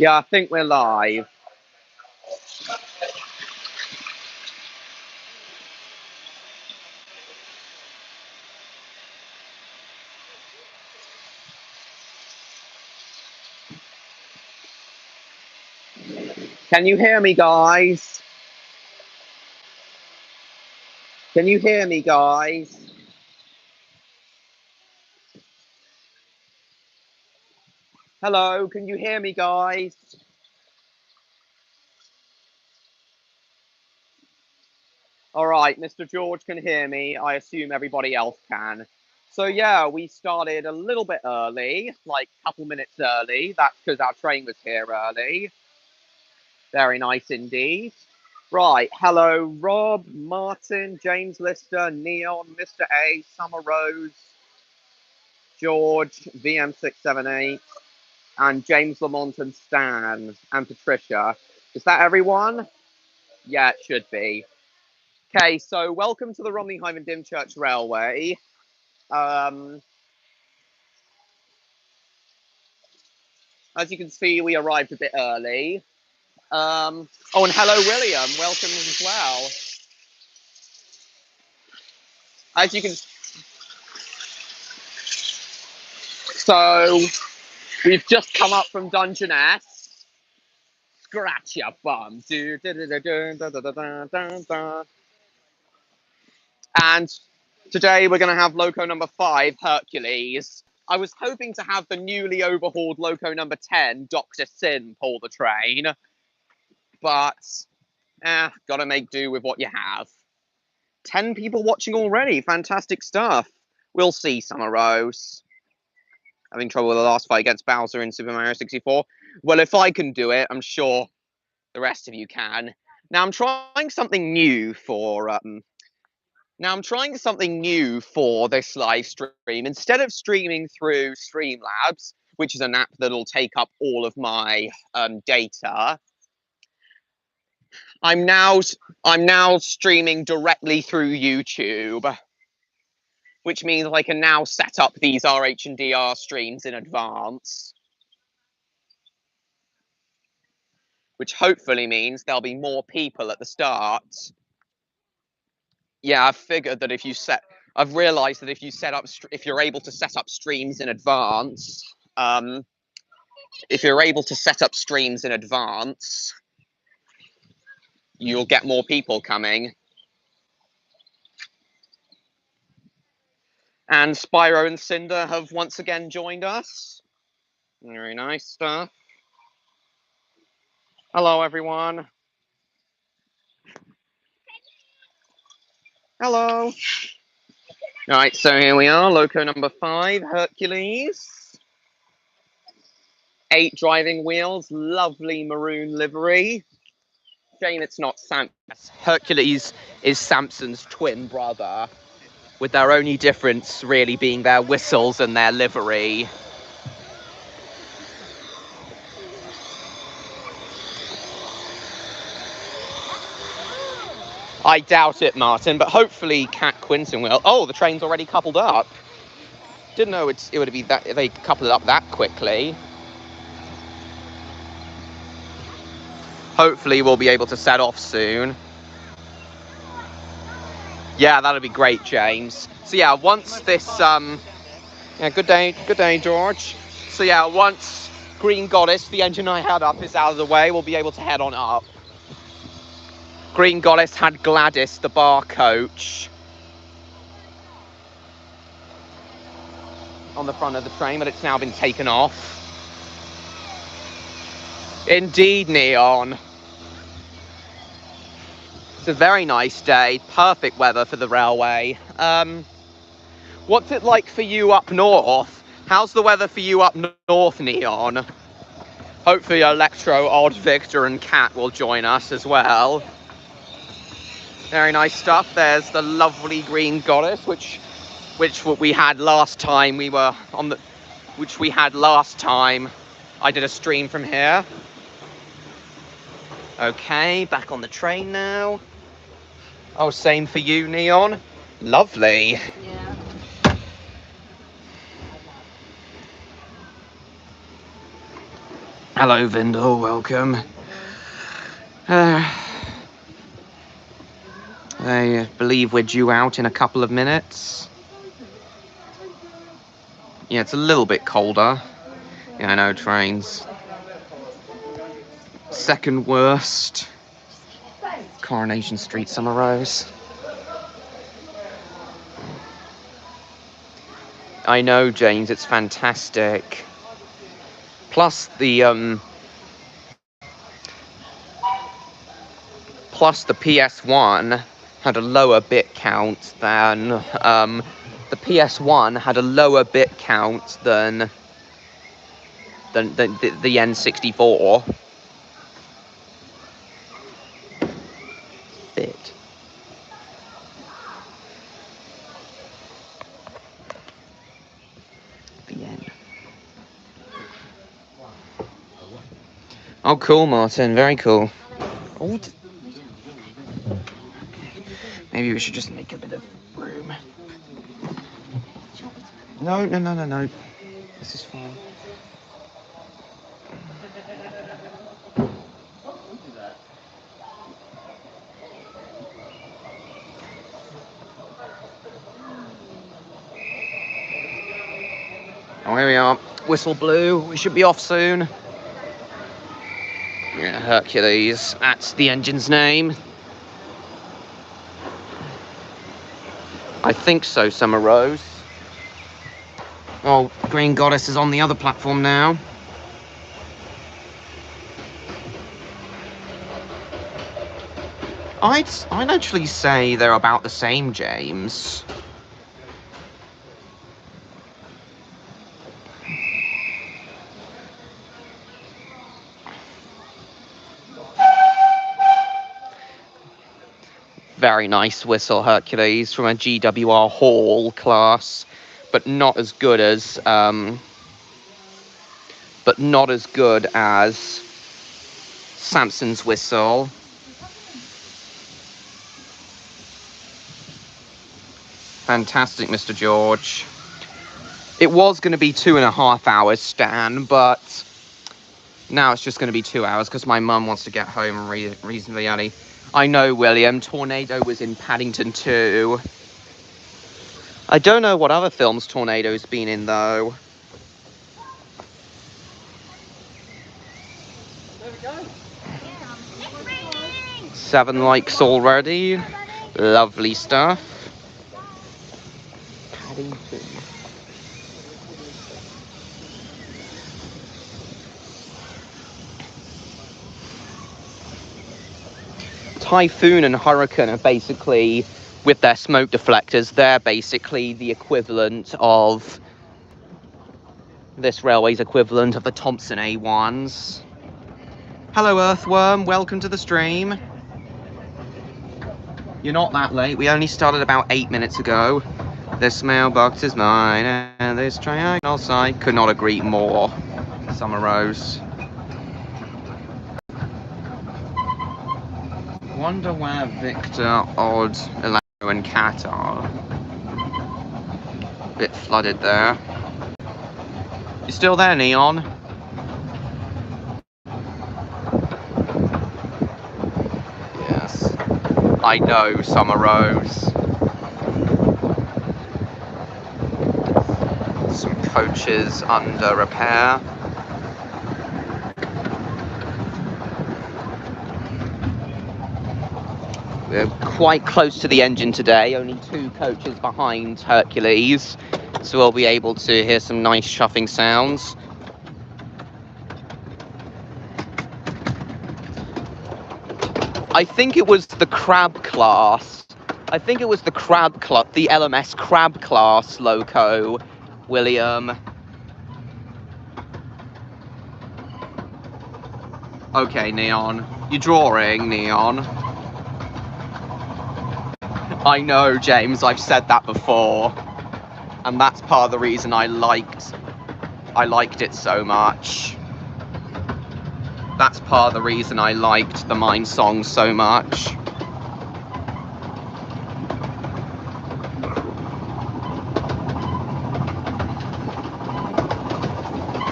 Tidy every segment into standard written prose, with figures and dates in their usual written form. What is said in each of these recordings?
Yeah, I think we're live. Can you hear me, guys? Can you hear me, guys? Hello, can you hear me, guys? All right, Mr. George can hear me. I assume everybody else can. So yeah, we started a little bit early, like a couple minutes early. That's because our train was here early. Very nice indeed. Right, hello, Rob, Martin, James Lister, Neon, Mr. A, Summer Rose, George, VM678, and James Lamont and Stan and Patricia. Is that everyone? Yeah, it should be. Okay, so welcome to the Romney and Hythe and Dymchurch Railway. As you can see, we arrived a bit early. Oh, and hello, William. Welcome as well. As you can, so we've just come up from Dungeness. Scratch your bum. And today we're going to have Loco number 5, Hercules. I was hoping to have the newly overhauled Loco number 10, Dr. Sin, pull the train. But, gotta make do with what you have. 10 people watching already. Fantastic stuff. We'll see, Summer Rose. Having trouble with the last fight against Bowser in Super Mario 64. Well, if I can do it, I'm sure the rest of you can. Now, I'm trying something new for this live stream. Instead of streaming through Streamlabs, which is an app that'll take up all of my data, I'm now streaming directly through YouTube, which means I can now set up these RH&DR streams in advance, which hopefully means there'll be more people at the start. Yeah, I've figured that I've realized that if you're able to set up streams in advance, you'll get more people coming. And Spyro and Cinder have once again joined us. Very nice stuff. Hello, everyone. Hello. All right, so here we are, Loco number 5, Hercules. 8 driving wheels, lovely maroon livery. Shame it's not Sam. Hercules is Samson's twin brother, with their only difference really being their whistles and their livery. I doubt it, Martin, but hopefully Cat Quinton will. Oh, the train's already coupled up. Didn't know it would be that they coupled it up that quickly. Hopefully we'll be able to set off soon. Yeah, that'll be great, James. So yeah, once this yeah, good day, George. So yeah, once Green Goddess, the engine I had up, is out of the way, we'll be able to head on up. Green Goddess had Gladys, the bar coach, on the front of the train, but it's now been taken off. Indeed, Neon. It's a very nice day, perfect weather for the railway. What's it like for you up north? How's the weather for you up north, Neon? Hopefully Electro, Odd, Victor and Cat will join us as well. Very nice stuff. There's the lovely Green Goddess, which we had last time I did a stream from here. Okay, back on the train now. Oh, same for you, Neon. Lovely. Yeah. Hello, Vindel, welcome. I believe we're due out in a couple of minutes. Yeah, it's a little bit colder. Yeah, I know, trains. Second worst. Coronation Street, Summer Rose. I know, James, it's fantastic. Plus the PS1 had a lower bit count than the PS1 had a lower bit count than the N64. Bit. The N. Oh, cool, Martin. Very cool. Oh, maybe we should just make a bit of room. No. This is fine. Oh, here we are. Whistle blew. We should be off soon. Yeah, Hercules. That's the engine's name. I think so, Summer Rose. Oh, Green Goddess is on the other platform now. I'd actually say they're about the same, James. Very nice whistle, Hercules, from a GWR Hall class, but not as good as Samson's whistle. Fantastic, Mr. George. It was going to be 2.5 hours, Stan, but now it's just going to be 2 hours because my mum wants to get home reasonably early. I know, William. Tornado was in Paddington too. I don't know what other films Tornado's been in, though. There we go. 7 likes already. Lovely stuff. Paddington. Typhoon and Hurricane are basically, with their smoke deflectors, they're basically the equivalent of this railway's equivalent of the Thompson A1s. Hello, Earthworm. Welcome to the stream. You're not that late. We only started about 8 minutes ago. This mailbox is mine, and this triangle side could not agree more. Summer Rose. Wonder where Victor, Odd, Elanco, and Cat are. Bit flooded there. You still there, Neon? Yes. I know, Summer Rose. Some coaches under repair. We're quite close to the engine today, only 2 coaches behind Hercules, so we'll be able to hear some nice chuffing sounds. I think it was the crab class. I think it was the the LMS crab class, Loco, William. Okay, Neon. You're drawing, Neon. I know, James, I've said that before. And that's part of the reason I liked it so much. That's part of the reason I liked the Mine song so much.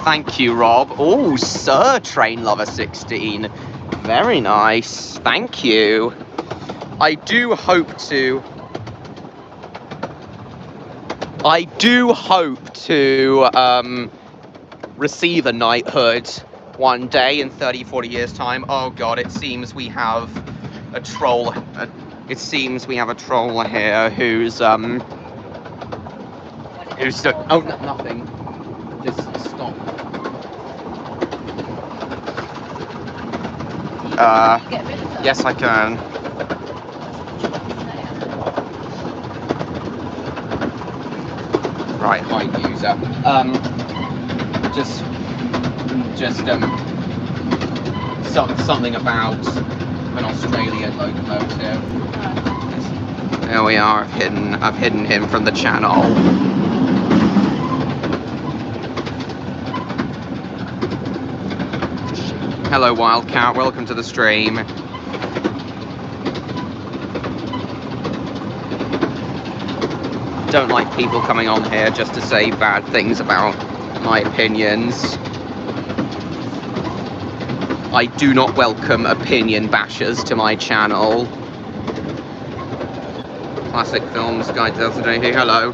Thank you, Rob. Oh, Sir Train Lover 16. Very nice. Thank you. I do hope to receive a knighthood one day in 30, 40 years time. Oh god, it seems we have a troll. It seems we have a troll here who's oh, nothing. Just stop. Yes, I can. Right, hi user. Something about an Australian locomotive. There we are. I've hidden him from the channel. Hello, Wildcat. Welcome to the stream. Don't like people coming on here just to say bad things about my opinions. I do not welcome opinion bashers to my channel. Classic Films Guide 2020, hello.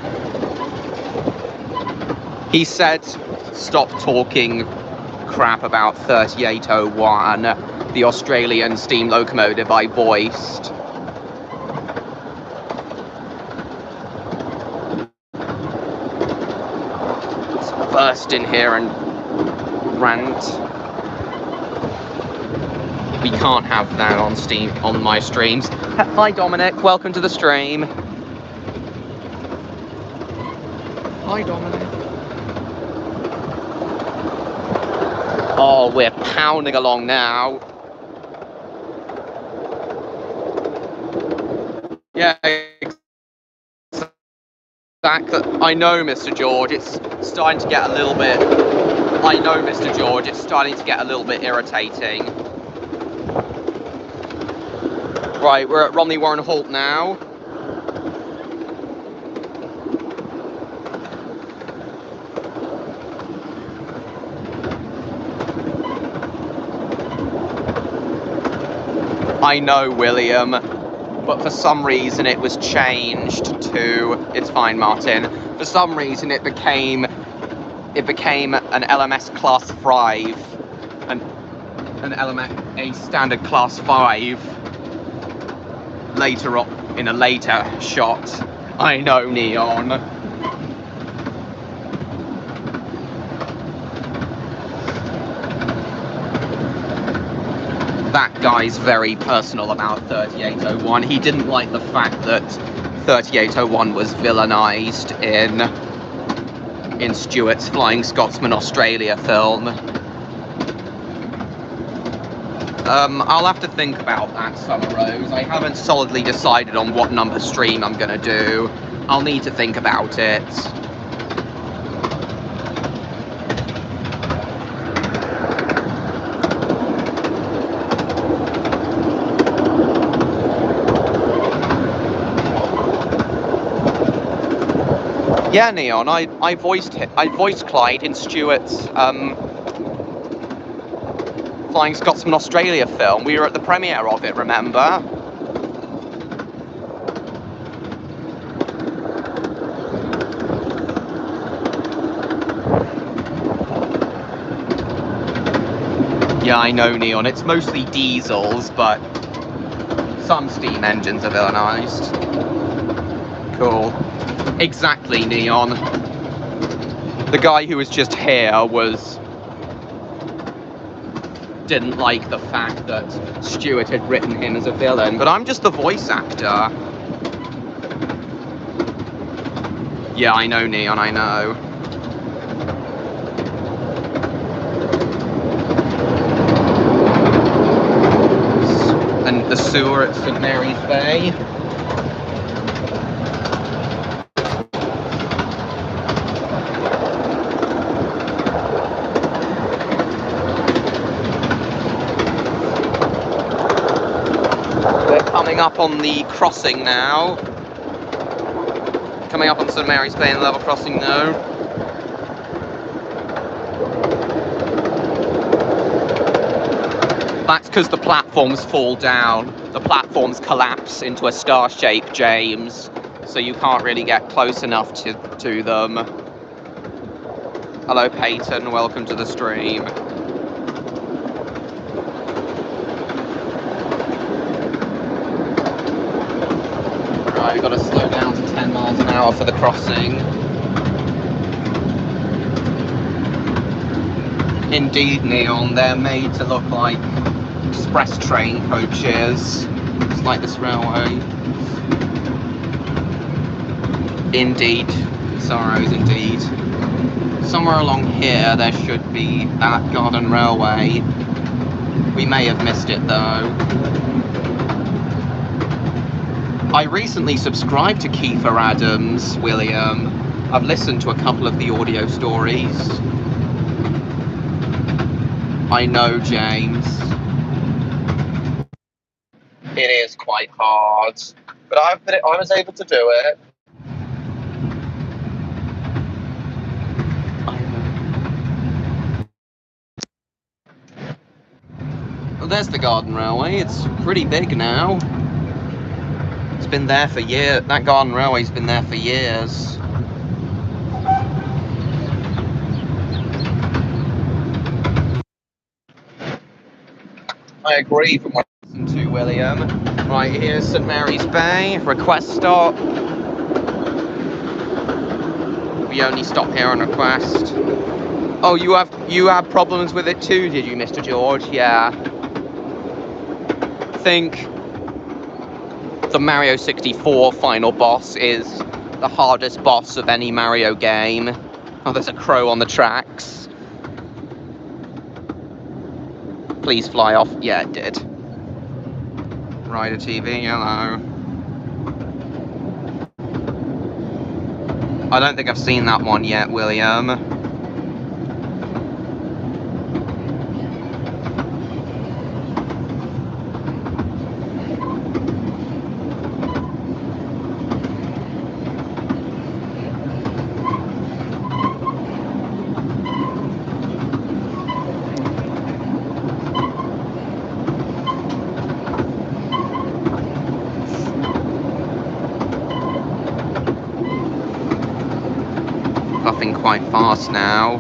He said, stop talking crap about 3801, the Australian steam locomotive I voiced. Let's burst in here and rant. We can't have that on my streams. Hi Dominic, welcome to the stream. Hi Dominic. Oh, we're pounding along now. Yeah, exactly. I know, Mr. George, it's starting to get a little bit... I know, Mr. George, it's starting to get a little bit irritating. Right, we're at Romney Warren Halt now. I know, William, but for some reason it was changed to... It's fine, Martin. For some reason it became an LMS Class 5, an a standard Class 5 later on, in a later shot. I know, Neon. That guy's very personal about 3801. He didn't like the fact that 3801 was villainized in Stewart's Flying Scotsman Australia film. I'll have to think about that, Summer Rose. I haven't solidly decided on what number stream I'm gonna do. I'll need to think about it. Yeah, Neon, I voiced Clyde in Stewart's Flying Scotsman Australia film. We were at the premiere of it, remember? Yeah, I know, Neon. It's mostly diesels, but some steam engines are villainized. Cool. Exactly, Neon. The guy who was just here didn't like the fact that Stewart had written him as a villain, but I'm just the voice actor. Yeah, I know, Neon, I know. And the sewer at St. Mary's Bay. Coming up on the crossing now. Coming up on St. Mary's Bay and level crossing now. That's because the platforms fall down. The platforms collapse into a star shape, James. So you can't really get close enough to them. Hello, Peyton. Welcome to the stream. Right, we've got to slow down to 10 miles an hour for the crossing. Indeed, Neon, they're made to look like express train coaches. It's like this railway. Indeed. Sorrows, indeed. Somewhere along here there should be that Garden Railway. We may have missed it though. I recently subscribed to Kiefer Adams, William. I've listened to a couple of the audio stories. I know, James. It is quite hard, but I was able to do it. Well, there's the Garden Railway. It's pretty big now. It's been there for years. That Garden Railway's been there for years. I agree from what I listened to, William. Right, here's St Mary's Bay, request stop. We only stop here on request. Oh, you have problems with it too, did you, Mr. George? Yeah. I think the Mario 64 final boss is the hardest boss of any Mario game. Oh, there's a crow on the tracks. Please fly off. Yeah, it did. Rider TV, hello. I don't think I've seen that one yet, William. Puffing quite fast now.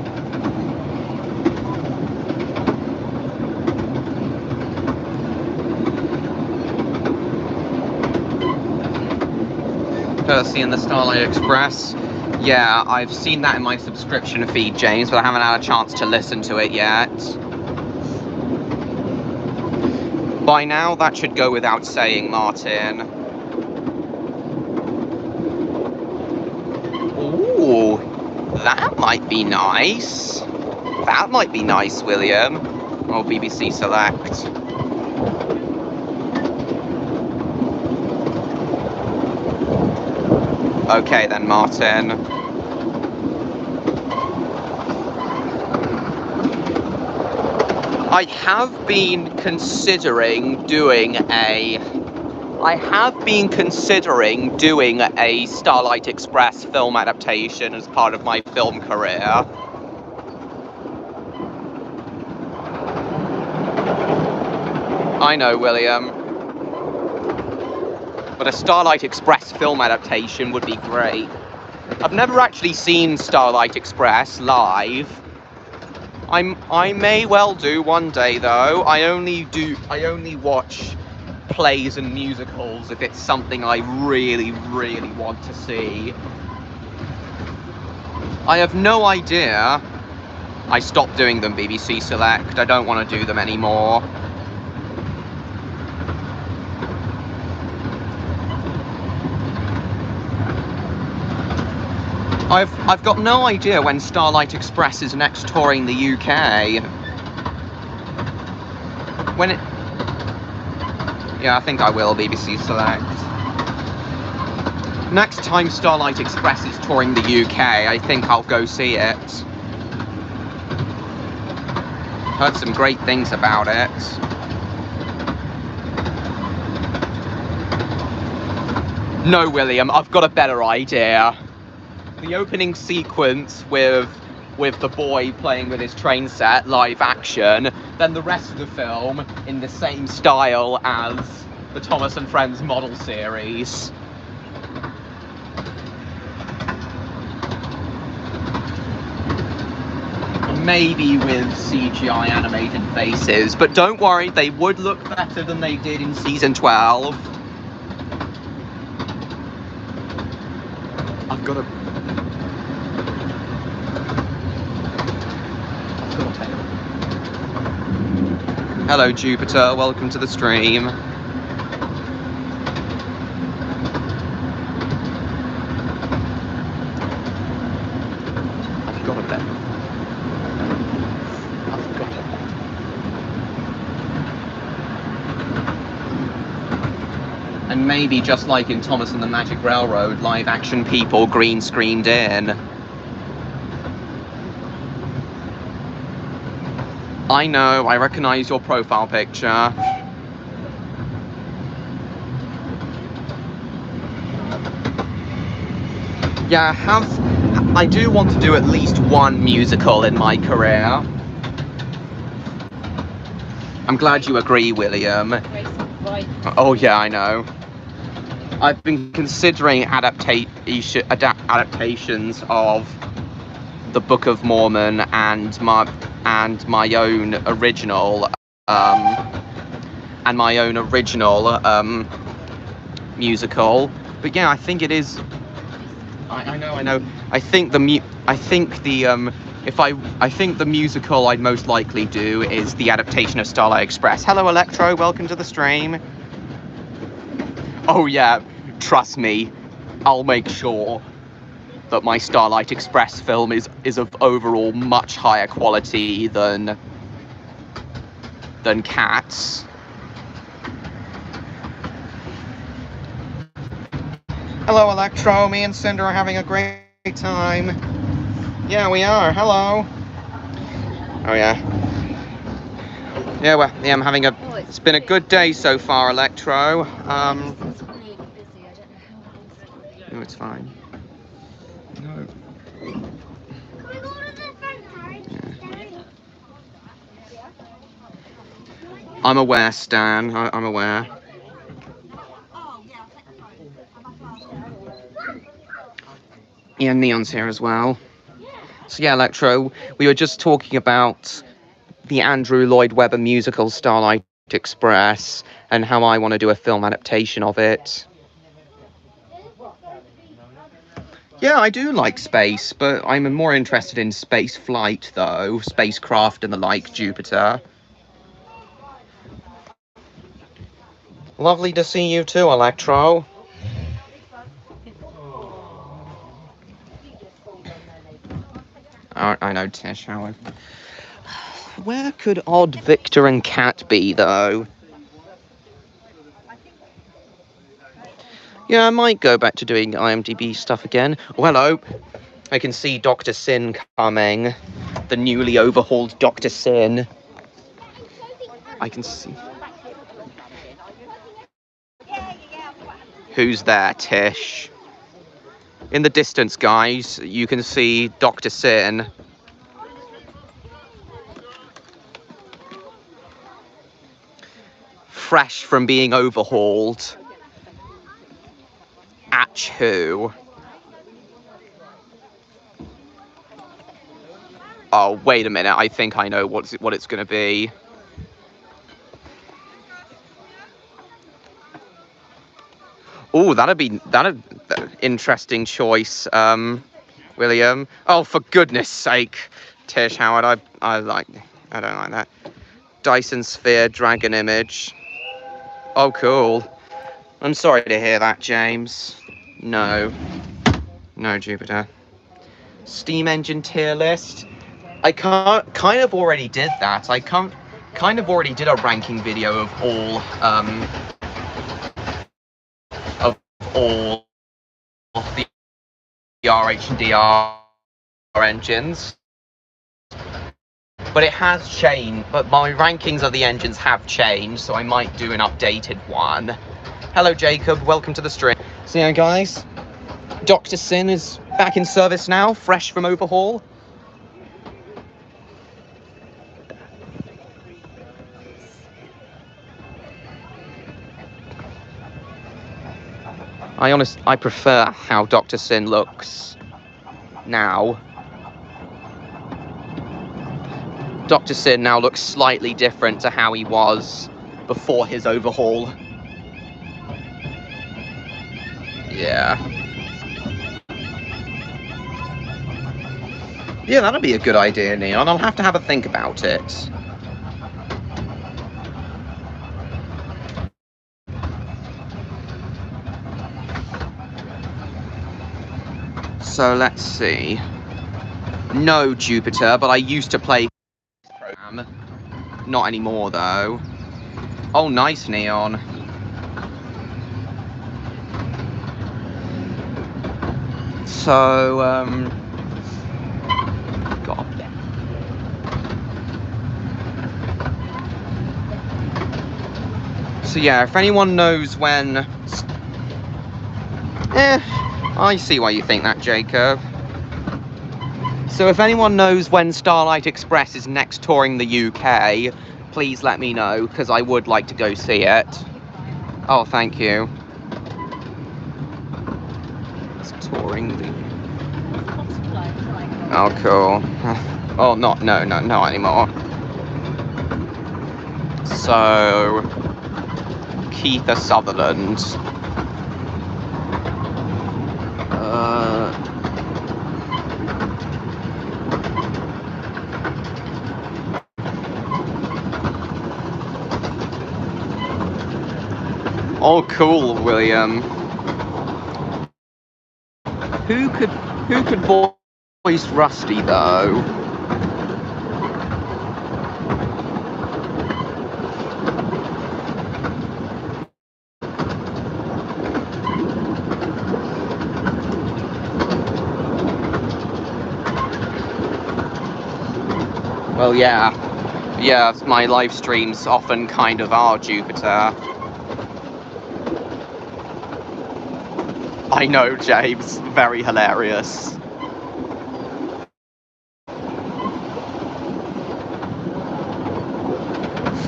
Percy and the Starlight Express. Yeah, I've seen that in my subscription feed, James, but I haven't had a chance to listen to it yet. By now, that should go without saying, Martin. Ooh, that might be nice. That might be nice, William. Oh, BBC Select. Okay then, Martin. I have been considering doing a Starlight Express film adaptation as part of my film career. I know, William. But a Starlight Express film adaptation would be great. I've never actually seen Starlight Express live. I may well do one day though. I only watch plays and musicals if it's something I really, really want to see. I have no idea. I stopped doing them, BBC Select. I don't want to do them anymore. I've got no idea when Starlight Express is next touring the UK. When it... Yeah, I think I will, BBC Select. Next time Starlight Express is touring the UK, I think I'll go see it. Heard some great things about it. No, William, I've got a better idea. The opening sequence with the boy playing with his train set, live action, then the rest of the film in the same style as the Thomas and Friends model series. Maybe with CGI animated faces, but don't worry, they would look better than they did in season 12. I've got to pay. Hello Jupiter, welcome to the stream. I've got to bet. And maybe just like in Thomas and the Magic Railroad, live action people green screened in. I know, I recognize your profile picture. Yeah, I do want to do at least one musical in my career. I'm glad you agree, William. Oh yeah, I know. I've been considering adaptations of the Book of Mormon and my own original musical. But yeah, I think it is. I know. I think the musical I'd most likely do is the adaptation of Starlight Express. Hello, Electro. Welcome to the stream. Oh yeah, trust me, I'll make sure that my Starlight Express film is of overall much higher quality than Cats. Hello Electro, me and Cinder are having a great time. Yeah, we are, hello. Oh yeah. Yeah, well, yeah, I'm having it's been a good day so far, Electro. No, it's fine. No. I'm aware, Stan. I'm aware. Yeah, Neon's here as well. So yeah, Electro, we were just talking about the Andrew Lloyd Webber musical Starlight Express and how I want to do a film adaptation of it. Yeah, I do like space, but I'm more interested in space flight, though. Spacecraft and the like, Jupiter. Lovely to see you too, Electro. I know, Tish, how where could Odd, Victor and Cat be, though? Yeah, I might go back to doing IMDb stuff again. Oh, hello. I can see Dr. Sin coming. The newly overhauled Dr. Sin. I can see. Who's there, Tish? In the distance, guys, you can see Dr. Sin. Fresh from being overhauled. Atch who? Oh, wait a minute. I think I know what it's going to be. Oh, that'd interesting choice, William. Oh, for goodness sake, Tish Howard, I don't like that. Dyson Sphere Dragon Image. Oh, cool. I'm sorry to hear that, James. No, Jupiter. Steam Engine tier list. I kind of already did that. I kind of already did a ranking video of all the RH&DR engines. But it has changed, but my rankings of the engines have changed, so I might do an updated one. Hello Jacob, welcome to the stream. So yeah guys, Dr. Sin is back in service now, fresh from overhaul. I prefer how Dr. Sin looks now. Dr. Sin now looks slightly different to how he was before his overhaul. Yeah. Yeah, that'd be a good idea, Neon. I'll have to have a think about it. So let's see. No, Jupiter, but I used to play program. Not anymore, though. Oh, nice, Neon. So, God. So yeah, if anyone knows when... I see why you think that, Jacob. So if anyone knows when Starlight Express is next touring the UK, please let me know, because I would like to go see it. Oh, thank you. It's touring the... Oh, cool. Oh, not anymore. So... Keith Sutherland. Oh, cool, William. Who could voice Rusty, though? Well, yeah. Yeah, my live streams often kind of are Jupiter. I know, James. Very hilarious.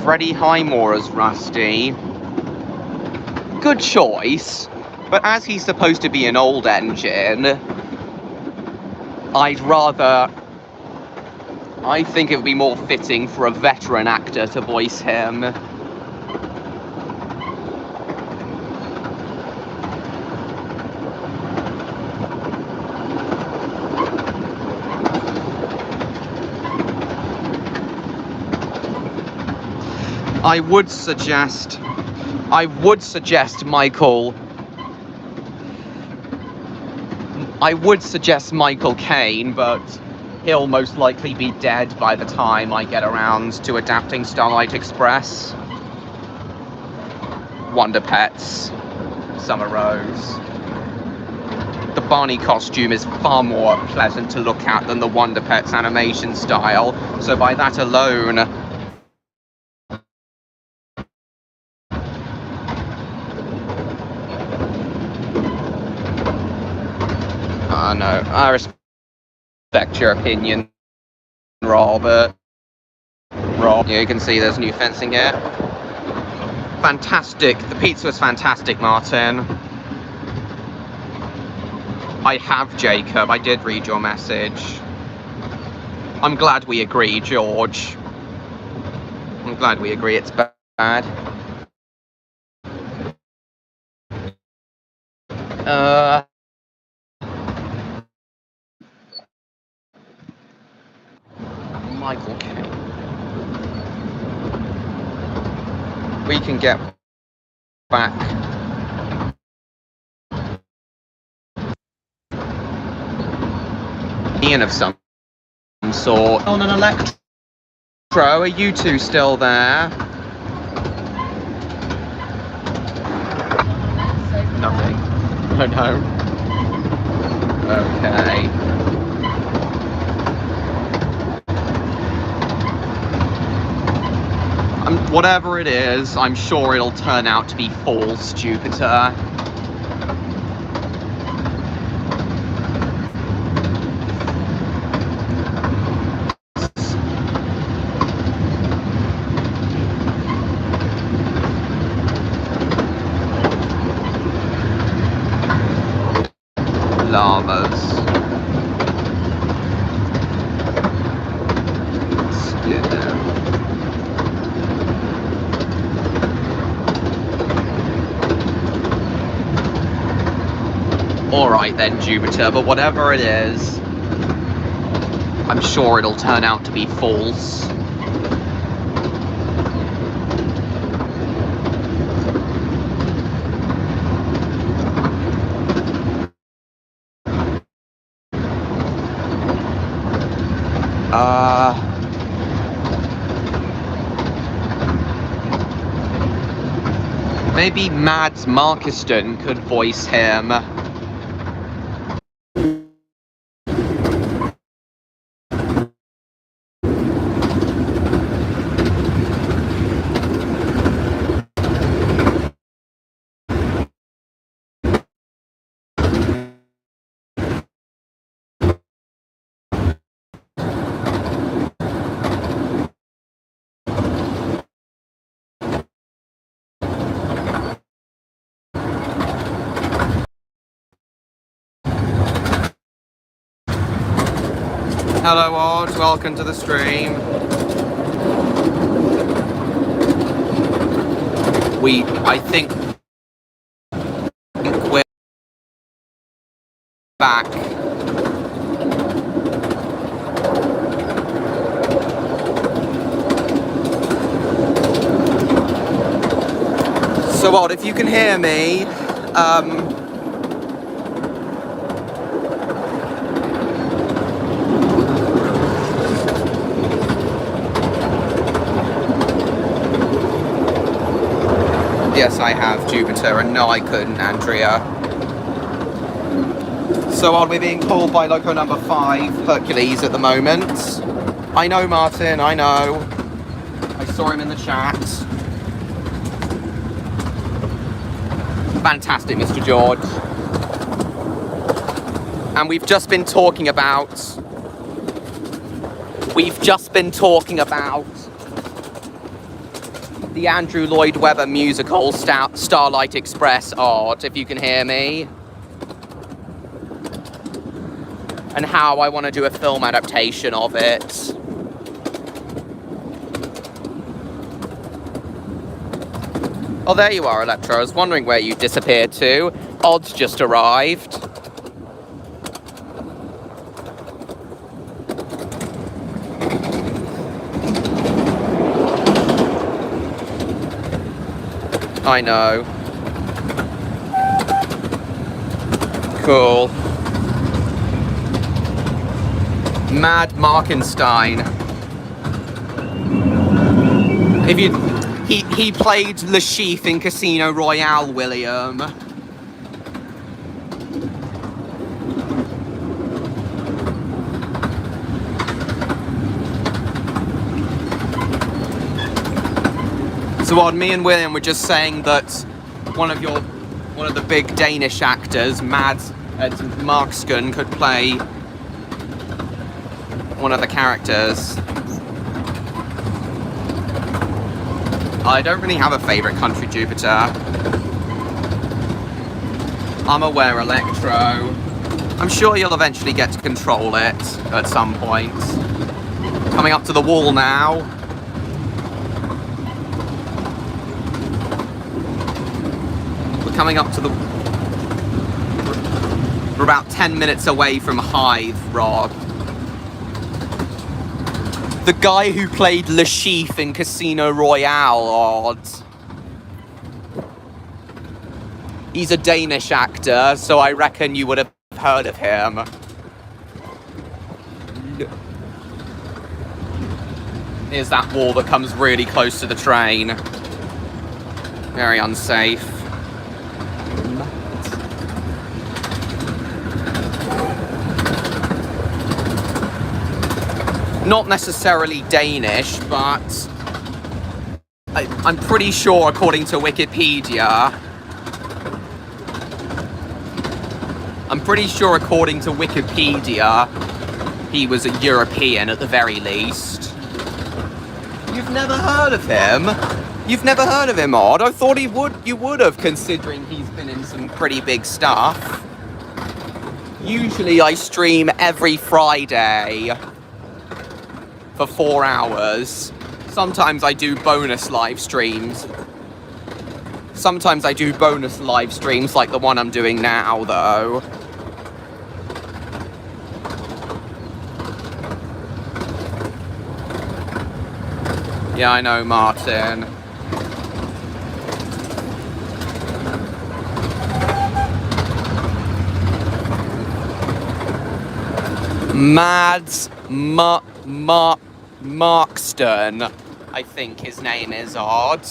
Freddie Highmore as Rusty. Good choice, but as he's supposed to be an old engine, I think it would be more fitting for a veteran actor to voice him. I would suggest Michael Caine, but he'll most likely be dead by the time I get around to adapting Starlight Express. Wonder Pets, Summer Rose. The Barney costume is far more pleasant to look at than the Wonder Pets animation style, so by that alone... no, I respect your opinion, Robert. Rob, yeah, you can see there's new fencing here. Fantastic. The pizza was fantastic, Martin. I have, Jacob. I did read your message. I'm glad we agree, George. I'm glad we agree it's bad. Michael Caine. We can get back. Ian of some sort. On an Electro, are you two still there? Nothing. Oh no. Okay. Whatever it is, I'm sure it'll turn out to be false, Jupiter. farmers. Yeah. Alright then, Jupiter, but whatever it is, I'm sure it'll turn out to be false. Maybe Mads Markiston could voice him. Hello Odd, welcome to the stream. I think we're back. So Odd, if you can hear me, yes, I have, Jupiter, and no, I couldn't, Andrea. So Odd, we're being called by Loco number 5, Hercules, at the moment. I know, Martin, I know. I saw him in the chat. Fantastic, Mr. George. And we've just been talking about the Andrew Lloyd Webber musical Starlight Express, Odd, if you can hear me. And how I want to do a film adaptation of it. Oh, there you are, Electra. I was wondering where you disappeared to. Odd's just arrived. I know. Cool. Mad Markenstein. If you... He played Le Chiffre in Casino Royale, William. So Odd, me and William were just saying that one of the big Danish actors, Mads Markiston, could play one of the characters. I don't really have a favourite country, Jupiter. I'm aware, Electro. I'm sure you'll eventually get to control it at some point. Coming up to the wall now. We're coming up to the... We're about 10 minutes away from Hythe, Rob. The guy who played Le Chiffre in Casino Royale, Odd. He's a Danish actor, so I reckon you would have heard of him. Here's that wall that comes really close to the train. Very unsafe. Not necessarily Danish, but I'm pretty sure, according to Wikipedia, he was a European at the very least. You've never heard of him? You've never heard of him, Odd? I thought you would have, considering he's been in some pretty big stuff. Usually I stream every Friday for 4 hours. Sometimes I do bonus live streams. Sometimes I do bonus live streams like the one I'm doing now, though. Yeah, I know, Martin. Mads Markston, I think his name is, odd.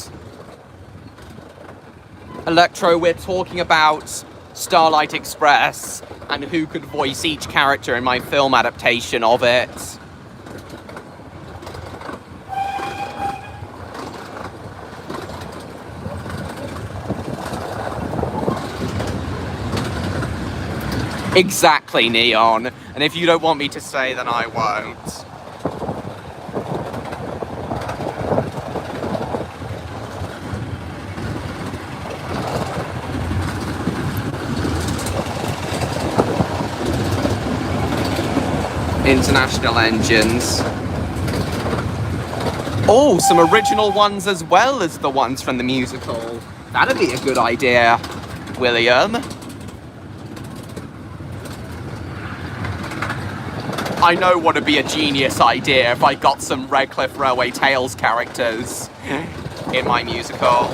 Electro, we're talking about Starlight Express and who could voice each character in my film adaptation of it. Exactly, Neon. And if you don't want me to say, then I won't. International engines. Oh, some original ones as well as the ones from the musical. That'd be a good idea, William. I know what would be a genius idea if I got some Redcliffe Railway Tales characters in my musical.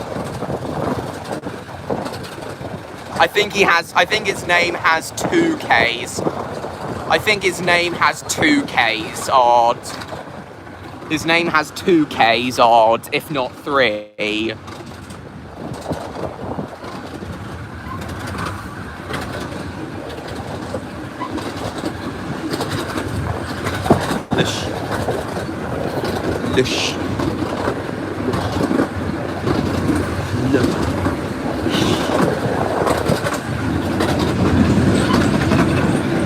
I think his name has 2 Ks. I think his name has 2 Ks, odd. His name has 2 Ks, odd, if not 3. Lush.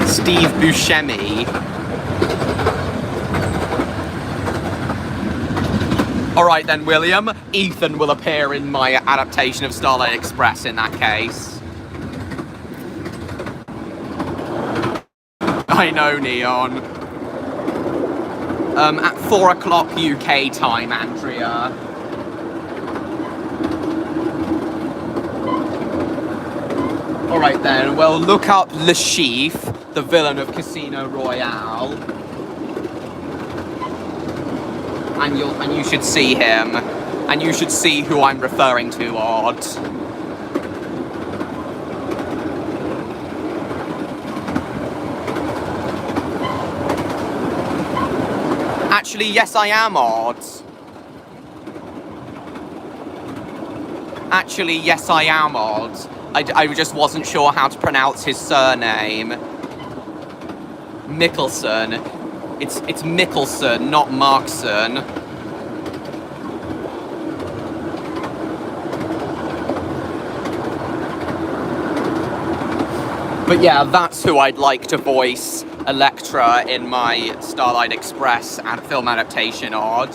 Steve Buscemi. Alright then, William. Ethan will appear in my adaptation of Starlight Express in that case. I know, Neon. At 4 o'clock UK time, Andrea. Alright then, well, look up Le Chief, the villain of Casino Royale. And you should see him. And you should see who I'm referring to, Odd. Actually, yes, I am, Odd. Actually, yes, I am, Odd. I just wasn't sure how to pronounce his surname. Mickelson. It's Mickelson, not Markson. But yeah, that's who I'd like to voice Electra in my Starlight Express and film adaptation, Odd.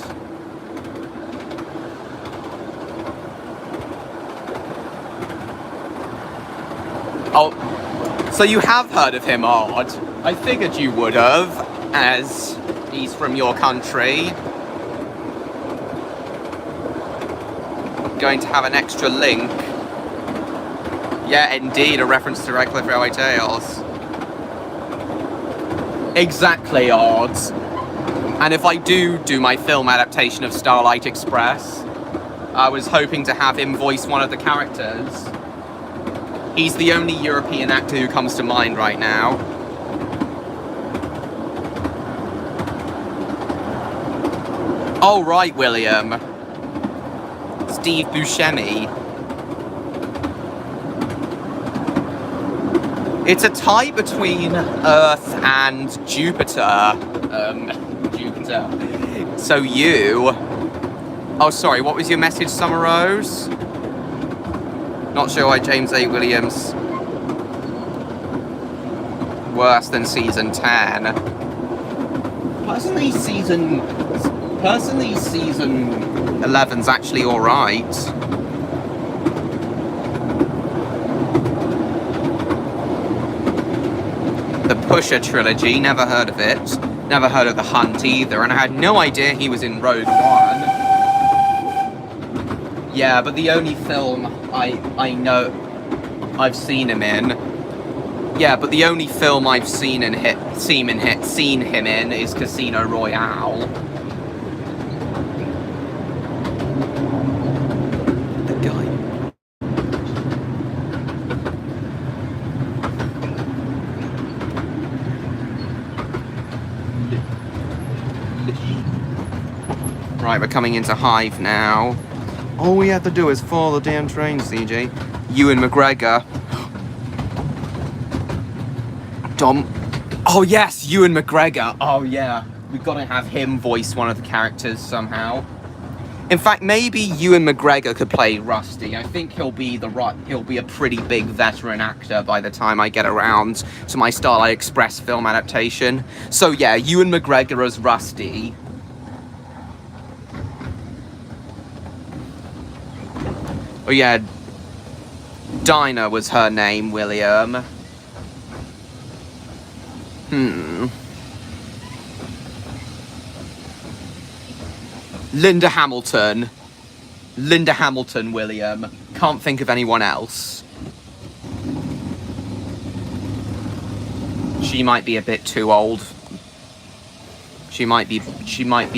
Oh, so you have heard of him, Odd? I figured you would have, as he's from your country. Going to have an extra link. Yeah, indeed, a reference to Redcliffe Railway Tales. Exactly, Odd. And if I do my film adaptation of Starlight Express, I was hoping to have him voice one of the characters. He's the only European actor who comes to mind right now. Oh, right, William. Steve Buscemi. It's a tie between Earth and Jupiter. Jupiter. So you... Oh, sorry, what was your message, Summer Rose? Not sure why James A. Williams worse than season 10. Personally, season 11's actually alright. Pusher trilogy, never heard of it. Never heard of The Hunt either, and I had no idea he was in Rogue One. Yeah, but the only film I know I've seen him in. Yeah, but the only film I've seen him in is Casino Royale. The guy. Right, we're coming into Hythe now. All we have to do is follow the damn train, CJ. Ewan McGregor. Oh yes, Ewan McGregor. Oh yeah, we've got to have him voice one of the characters somehow. In fact, maybe Ewan McGregor could play Rusty. I think he'll be a pretty big veteran actor by the time I get around to my Starlight Express film adaptation. So yeah, Ewan McGregor as Rusty. Oh yeah, Dinah was her name, William. Linda Hamilton. Linda Hamilton, William. Can't think of anyone else. She might be a bit too old. She might be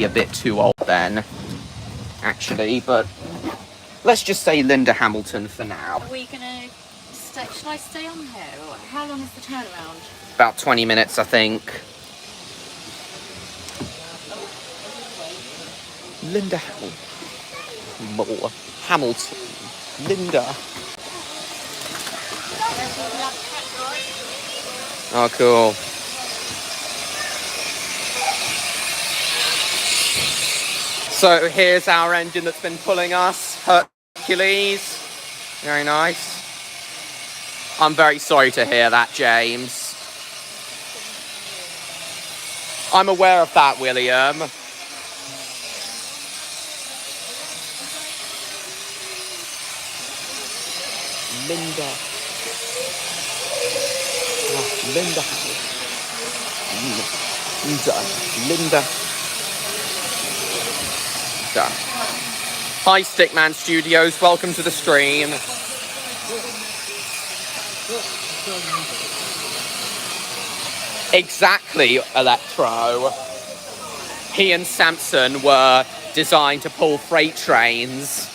a bit too old then, actually, but let's just say Linda Hamilton for now. Are we gonna stay? Should I stay on here? Or how long is the turnaround? About 20 minutes, I think. Linda Hamilton. Linda. Oh, cool. So here's our engine that's been pulling us, Hercules. Very nice. I'm very sorry to hear that, James. I'm aware of that, William. Linda. Linda. Hi, Stickman Studios. Welcome to the stream. Exactly, Electro. He and Samson were designed to pull freight trains,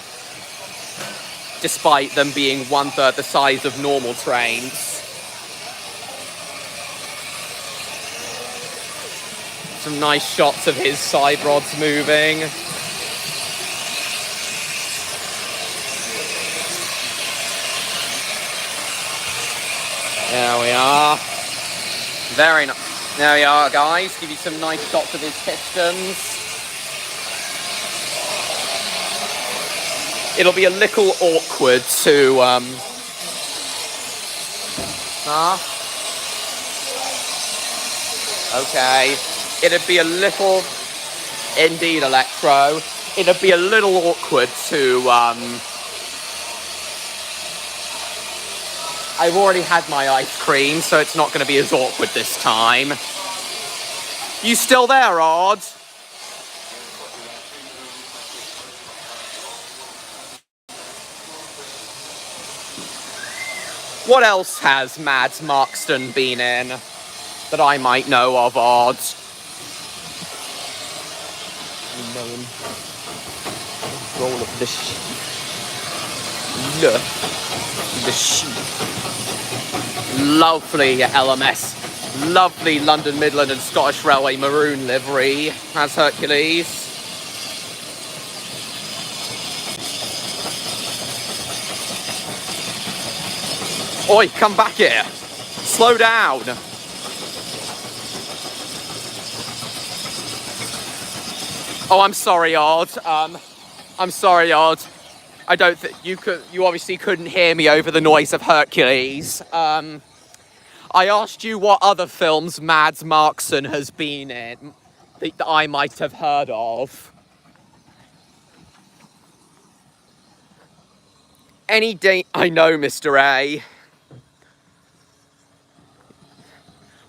despite them being 1/3 the size of normal trains. Some nice shots of his side rods moving. There we are. Very nice. There we are, guys. Give you some nice shots of his pistons. It'll be a little awkward to, Okay. It'd be a little... Indeed, Electro. It'd be a little awkward to, I've already had my ice cream, so it's not going to be as awkward this time. You still there, Odd? What else has Mads Markston been in that I might know of, Odd? Roll of the sheep. The sheep. Lovely LMS. Lovely London, Midland and Scottish Railway maroon livery as Hercules. Oi, come back here. Slow down. Oh, I'm sorry, Odd. I'm sorry, Odd. I don't think you obviously couldn't hear me over the noise of Hercules. I asked you what other films Mads Marksson has been in that I might have heard of. Any day, I know, Mr. A.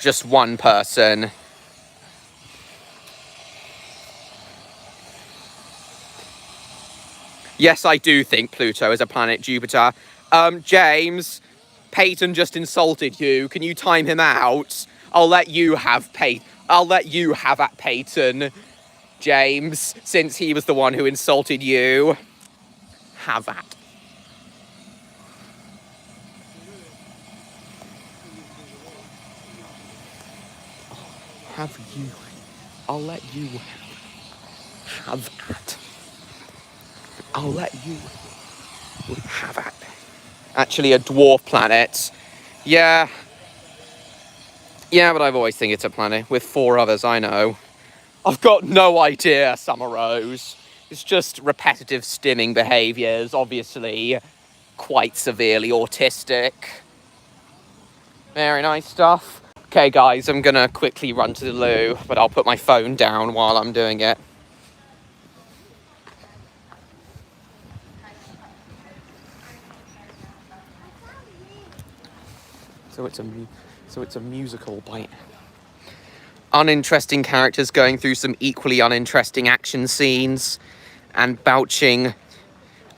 just one person. Yes, I do think Pluto is a planet Jupiter. James, Peyton just insulted you. Can you time him out? I'll let you have at Peyton, James, since he was the one who insulted you. Have at. Have you. I'll let you have at. I'll let you have at. Actually, a dwarf planet. Yeah, but I've always think it's a planet with 4 others, I know. I've got no idea, Summer Rose. It's just repetitive stimming behaviours, obviously quite severely autistic. Very nice stuff. Okay, guys, I'm gonna quickly run to the loo, but I'll put my phone down while I'm doing it. So it's a musical by uninteresting characters going through some equally uninteresting action scenes and botching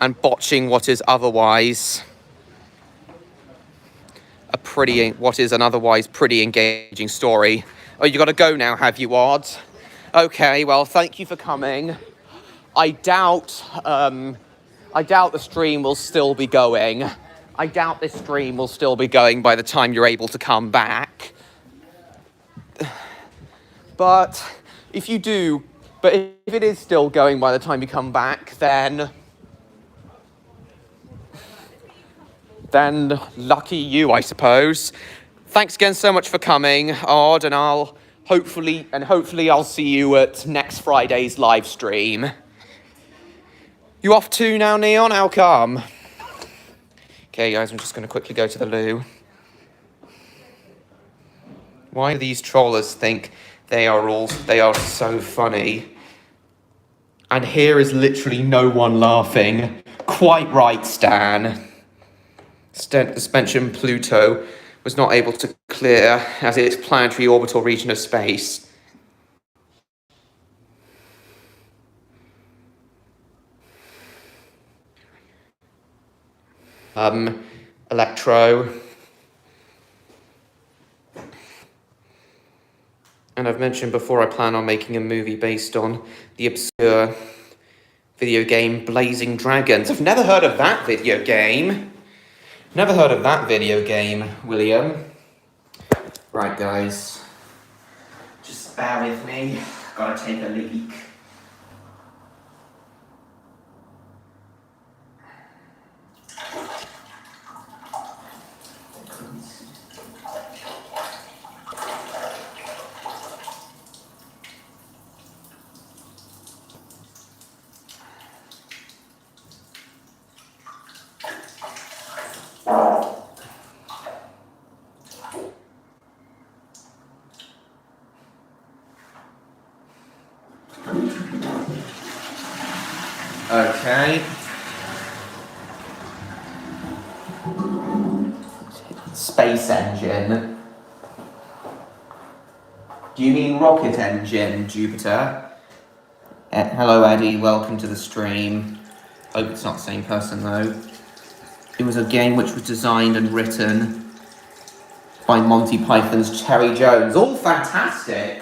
what is otherwise an otherwise pretty engaging story. Oh, you gotta go now, have you, Odd? Okay, well, thank you for coming. I doubt the stream will still be going. I doubt this stream will still be going by the time you're able to come back. But if it is still going by the time you come back, then lucky you, I suppose. Thanks again so much for coming, Odd, and hopefully I'll see you at next Friday's live stream. You off too now, Neon? How come? Okay, guys, I'm just going to quickly go to the loo. Why do these trollers think they are so funny? And here is literally no one laughing. Quite right, Stan. Suspension Pluto was not able to clear as its planetary orbital region of space. Electro. And I've mentioned before I plan on making a movie based on the obscure video game Blazing Dragons. I've never heard of that video game. William. Right, guys. Just bear with me. Gotta take a leak. Okay. Space engine. Do you mean rocket engine, Jupiter? Hello, Eddie. Welcome to the stream. Hope it's not the same person, though. It was a game which was designed and written by Monty Python's Terry Jones. All fantastic.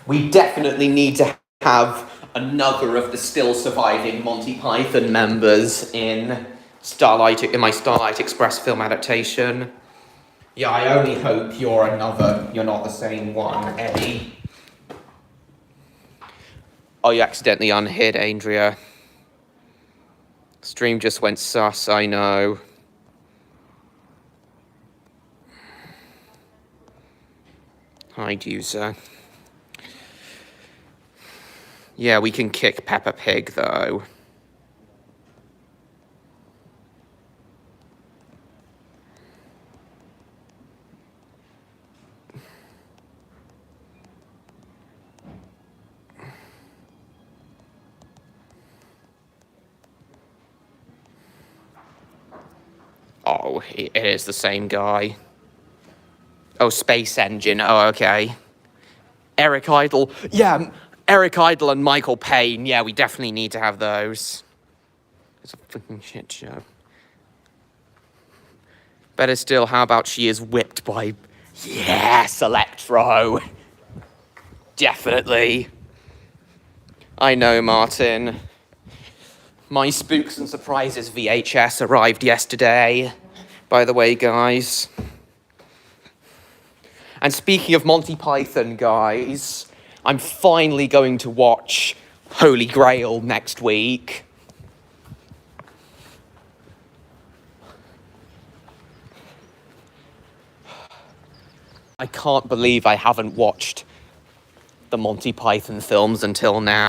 We definitely need to have another of the still surviving Monty Python members in my Starlight Express film adaptation. Yeah, I only hope you're not the same one, Eddie. Oh, you accidentally unhid, Andrea. Stream just went sus, I know. Hide user. Yeah, we can kick Peppa Pig, though. Oh, it is the same guy. Oh, Space Engine. Oh, okay. Eric Idle. Yeah, Eric Idle and Michael Payne. Yeah, we definitely need to have those. It's a freaking shit show. Better still, how about she is whipped by... Yes, Electro. Definitely. I know, Martin. My Spooks and Surprises VHS arrived yesterday. By the way, guys. And speaking of Monty Python, guys, I'm finally going to watch Holy Grail next week. I can't believe I haven't watched the Monty Python films until now.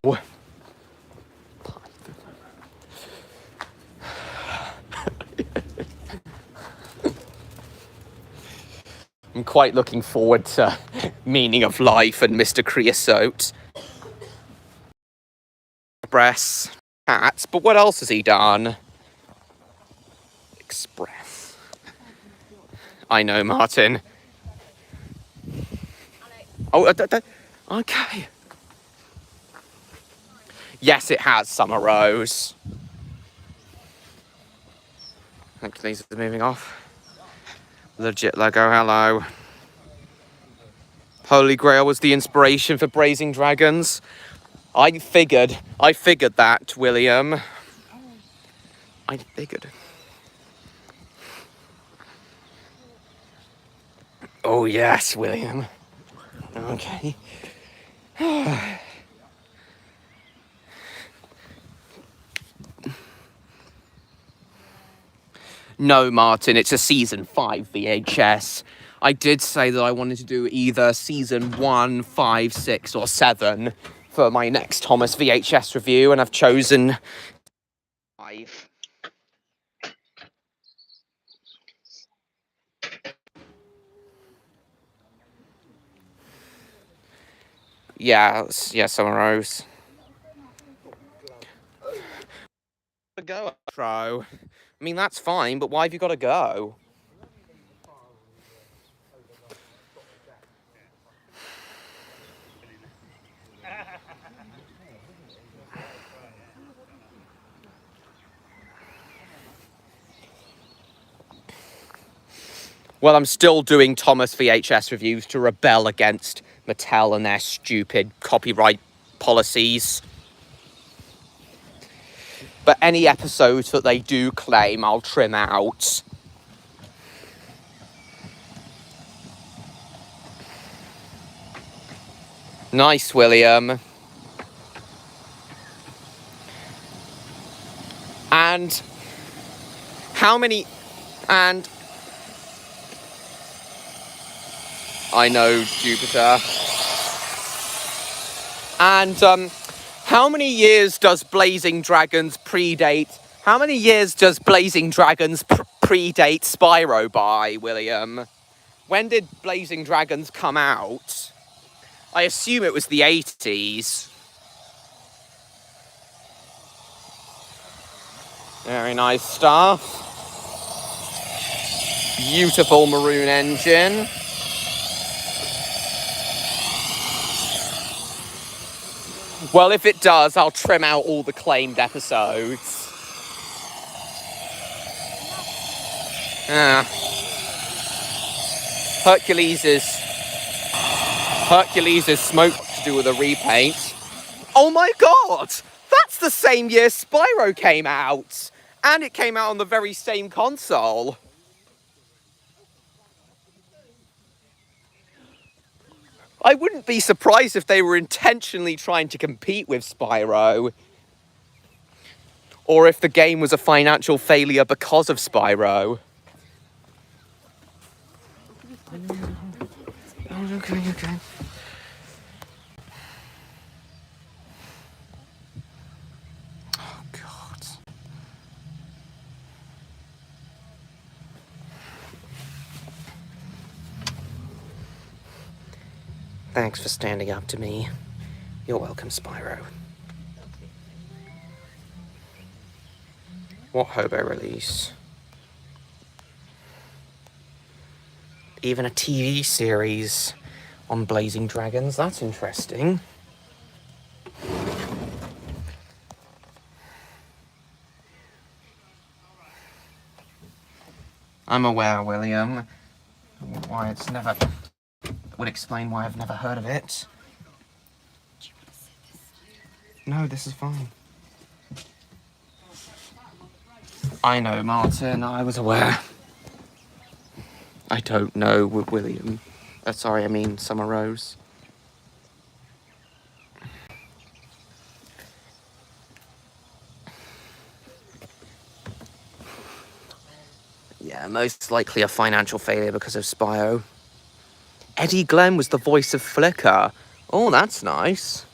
I'm quite looking forward to Meaning of Life and Mr. Creosote. Express hats, but what else has he done? Express. I know, Martin. Oh, okay. Yes, it has, Summer Rose. Hercules is moving off. Legit Lego, hello. Holy Grail was the inspiration for Blazing Dragons. I figured that, William. I figured. Oh yes, William. Okay. No, Martin, it's a season 5 VHS. I did say that I wanted to do either season 1, 5, 6, or 7 for my next Thomas VHS review, and I've chosen 5. Yeah, Summer Rose. Go, Pro. I mean, that's fine, but why have you got to go? Well, I'm still doing Thomas VHS reviews to rebel against Mattel and their stupid copyright policies. But any episodes that they do claim, I'll trim out. Nice, William. And how many... And... I know, Jupiter. And, how many years does Blazing Dragons predate... How many years does Blazing Dragons predate Spyro by, William? When did Blazing Dragons come out? I assume it was the 80s. Very nice stuff. Beautiful maroon engine. Well, if it does, I'll trim out all the claimed episodes. Hercules is smoke to do with a repaint. Oh my god! That's the same year Spyro came out! And it came out on the very same console. I wouldn't be surprised if they were intentionally trying to compete with Spyro. Or if the game was a financial failure because of Spyro. Okay. Oh, God. Thanks for standing up to me. You're welcome, Spyro. What hobo release? even a TV series on Blazing Dragons. That's interesting. I'm aware, William. Why it's never... would explain why I've never heard of it. No, this is fine. I know, Martin. I was aware. I don't know, William. Sorry, I mean Summer Rose. Yeah, most likely a financial failure because of Spyro. Eddie Glenn was the voice of Flicker. Oh, that's nice.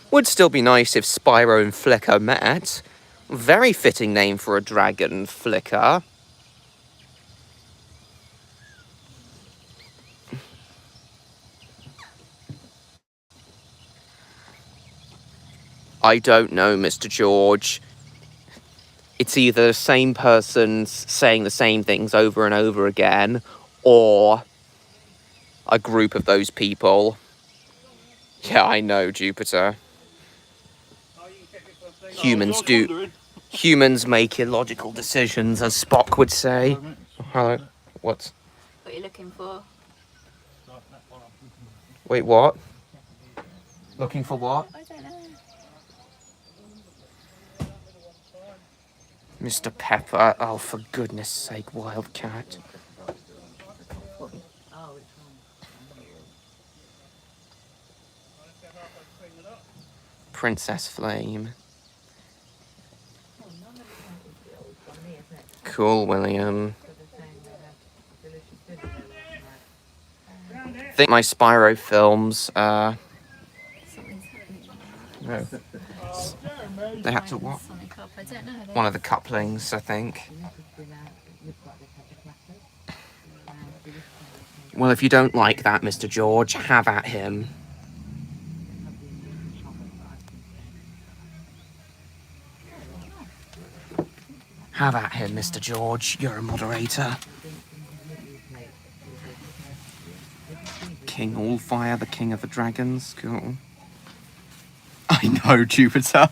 Would still be nice if Spyro and Flicker met. Very fitting name for a dragon, Flicker. I don't know, Mr. George. It's either the same person saying the same things over and over again, or a group of those people. Yeah, I know, Jupiter. Humans make illogical decisions, as Spock would say. Hello. What? What are you looking for? Wait, what? Looking for what? I don't know. Mr. Pepper. Oh, for goodness sake, Wildcat. Princess Flame. Cool, William. I think my Spyro films, no. They had to what? I don't know. One of the couplings, I think. Well, if you don't like that, Mr. George, have at him. Have at him, Mr. George. You're a moderator. King Allfire, the king of the dragons. Cool. I know, Jupiter.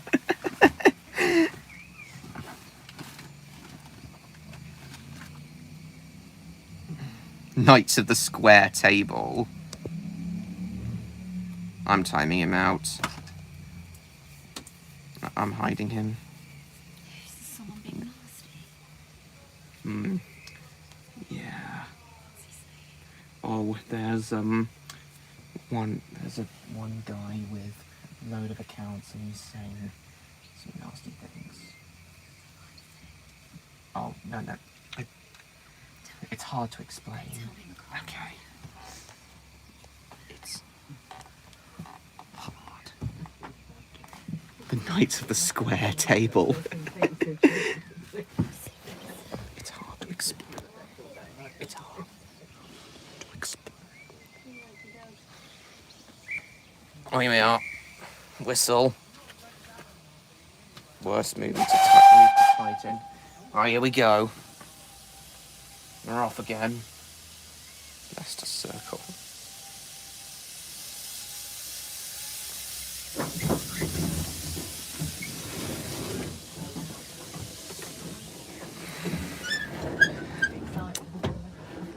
Knights of the Square Table. I'm timing him out. I'm hiding him. Is someone being nasty? Hmm. Yeah. Oh, there's one guy with a load of accounts and he's saying some nasty things. Oh, no. It's hard to explain. Okay. It's hard. The Knights of the Square Table. It's hard to explain. It's hard to explain. Oh, here we are. Whistle. Worst movie to Titan. Alright, here we go. We're off again. Leicester Circle.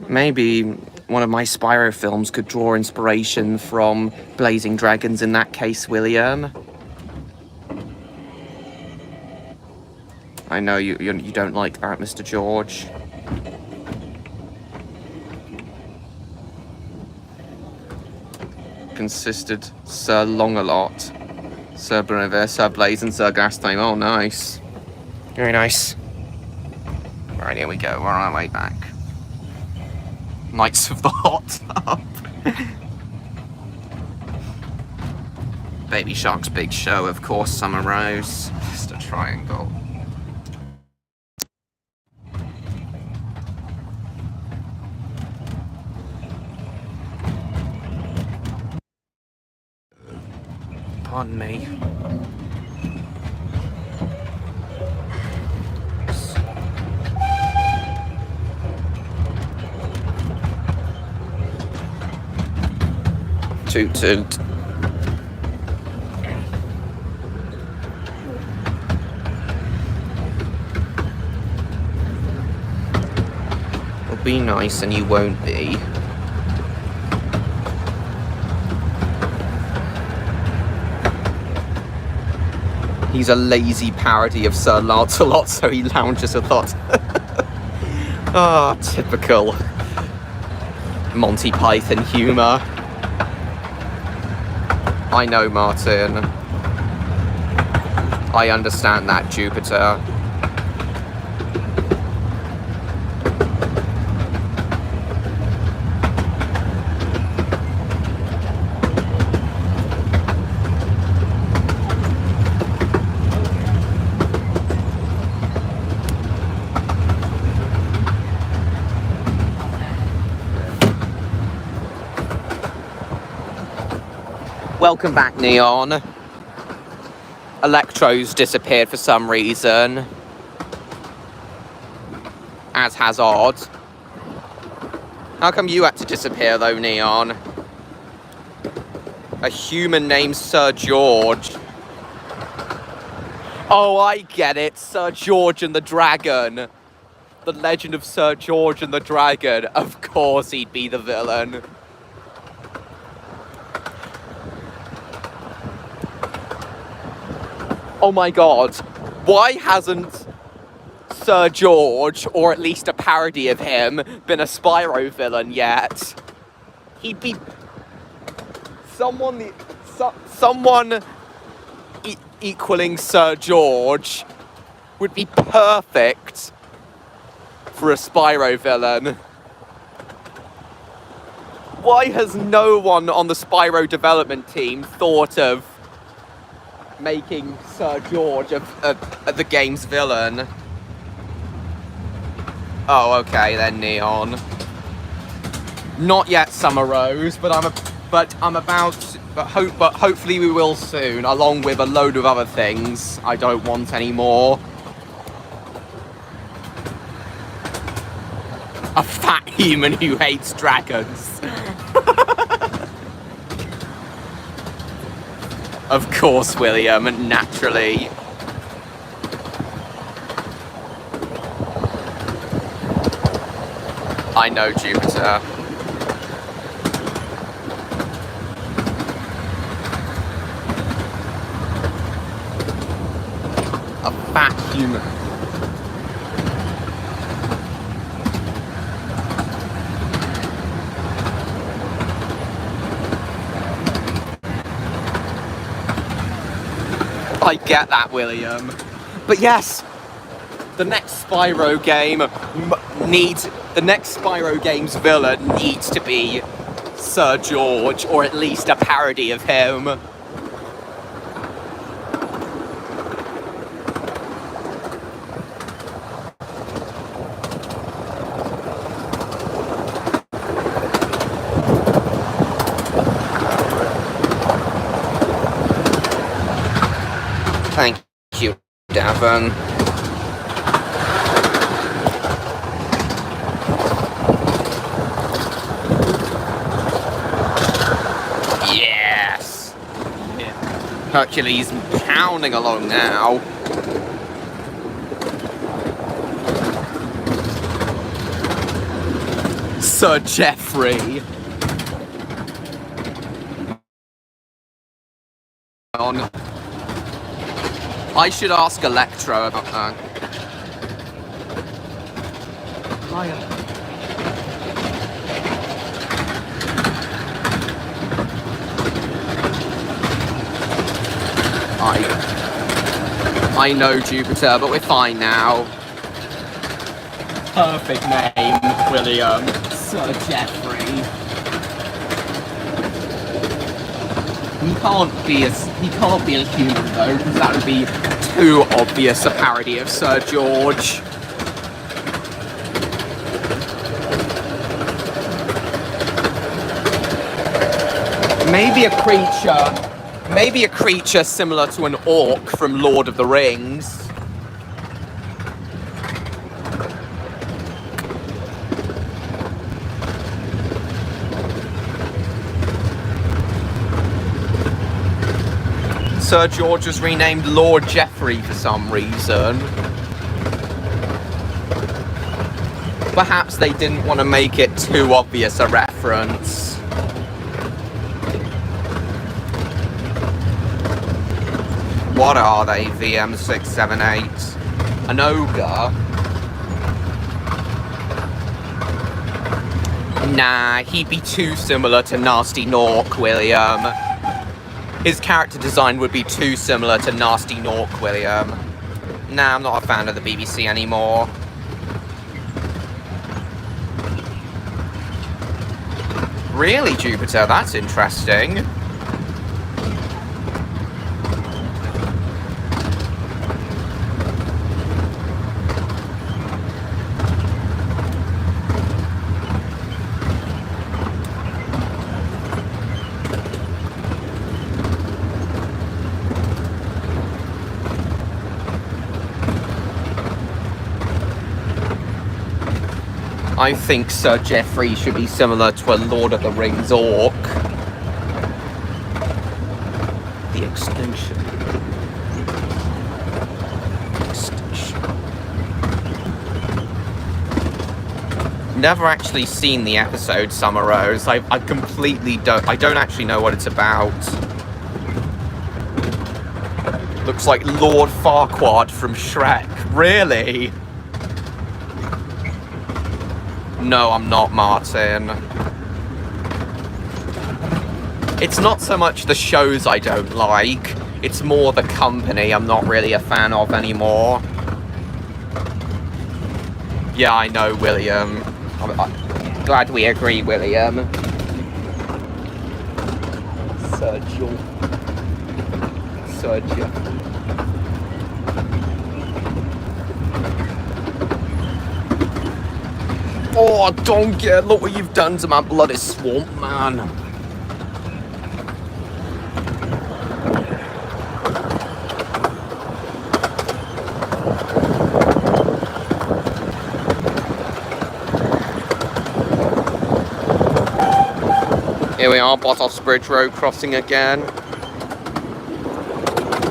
Maybe one of my Spyro films could draw inspiration from Blazing Dragons in that case, William. I know you don't like that, Mr. George. Consisted Sir Long-a-lot, Sir Brevet, Sir Blaze, and Sir Gastime. Oh, nice. Very nice. Right, here we go. We're on our way back. Knights of the Hot Tub. Baby Shark's Big Show, of course, Summer Rose. Just a triangle. Pardon me. toot toot. It'll be nice and you won't be. He's a lazy parody of Sir Lancelot, so he lounges a lot. Ah, typical Monty Python humour. I know, Martin. I understand that, Jupiter. Welcome back, Neon. Electro's disappeared for some reason. As has Odd. How come you had to disappear though, Neon? A human named Sir George. Oh, I get it. Sir George and the Dragon. The legend of Sir George and the Dragon. Of course he'd be the villain. Oh my god, why hasn't Sir George, or at least a parody of him, been a Spyro villain yet? He'd be... Someone equaling Sir George would be perfect for a Spyro villain. Why has no one on the Spyro development team thought of making Sir George the game's villain? Oh, okay then, Neon. Not yet, Summer Rose, but hopefully we will soon, along with a load of other things I don't want anymore. A fat human who hates dragons. Of course, William, naturally. I know, Jupiter. A fat human. I get that, William. But yes, the next Spyro game the next Spyro game's villain needs to be Sir George, or at least a parody of him. Thank you, Davin. Yes! Hercules pounding along now. Sir Geoffrey. On. I should ask Electro about that. Hiya. I know, Jupiter, but we're fine now. Perfect name, William. Sir Geoffrey. He can't be a human though, because that would be too obvious a parody of Sir George. Maybe a creature similar to an orc from Lord of the Rings. Sir George was renamed Lord Geoffrey for some reason. Perhaps they didn't want to make it too obvious a reference. What are they, VM678? An ogre? Nah, he'd be too similar to Nasty Nork, William. His character design would be too similar to Nasty Nork, William. Nah, I'm not a fan of the BBC anymore. Really, Jupiter? That's interesting. I think Sir Geoffrey should be similar to a Lord of the Rings orc. The extinction. Never actually seen the episode, Summer Rose. I completely don't. I don't actually know what it's about. Looks like Lord Farquaad from Shrek. Really? No, I'm not, Martin. It's not so much the shows I don't like, it's more the company I'm not really a fan of anymore. Yeah, I know, William. I'm glad we agree, William. Sergio. Oh, don't get, look what you've done to my bloody swamp, man. Here we are, Bottoms Road crossing again.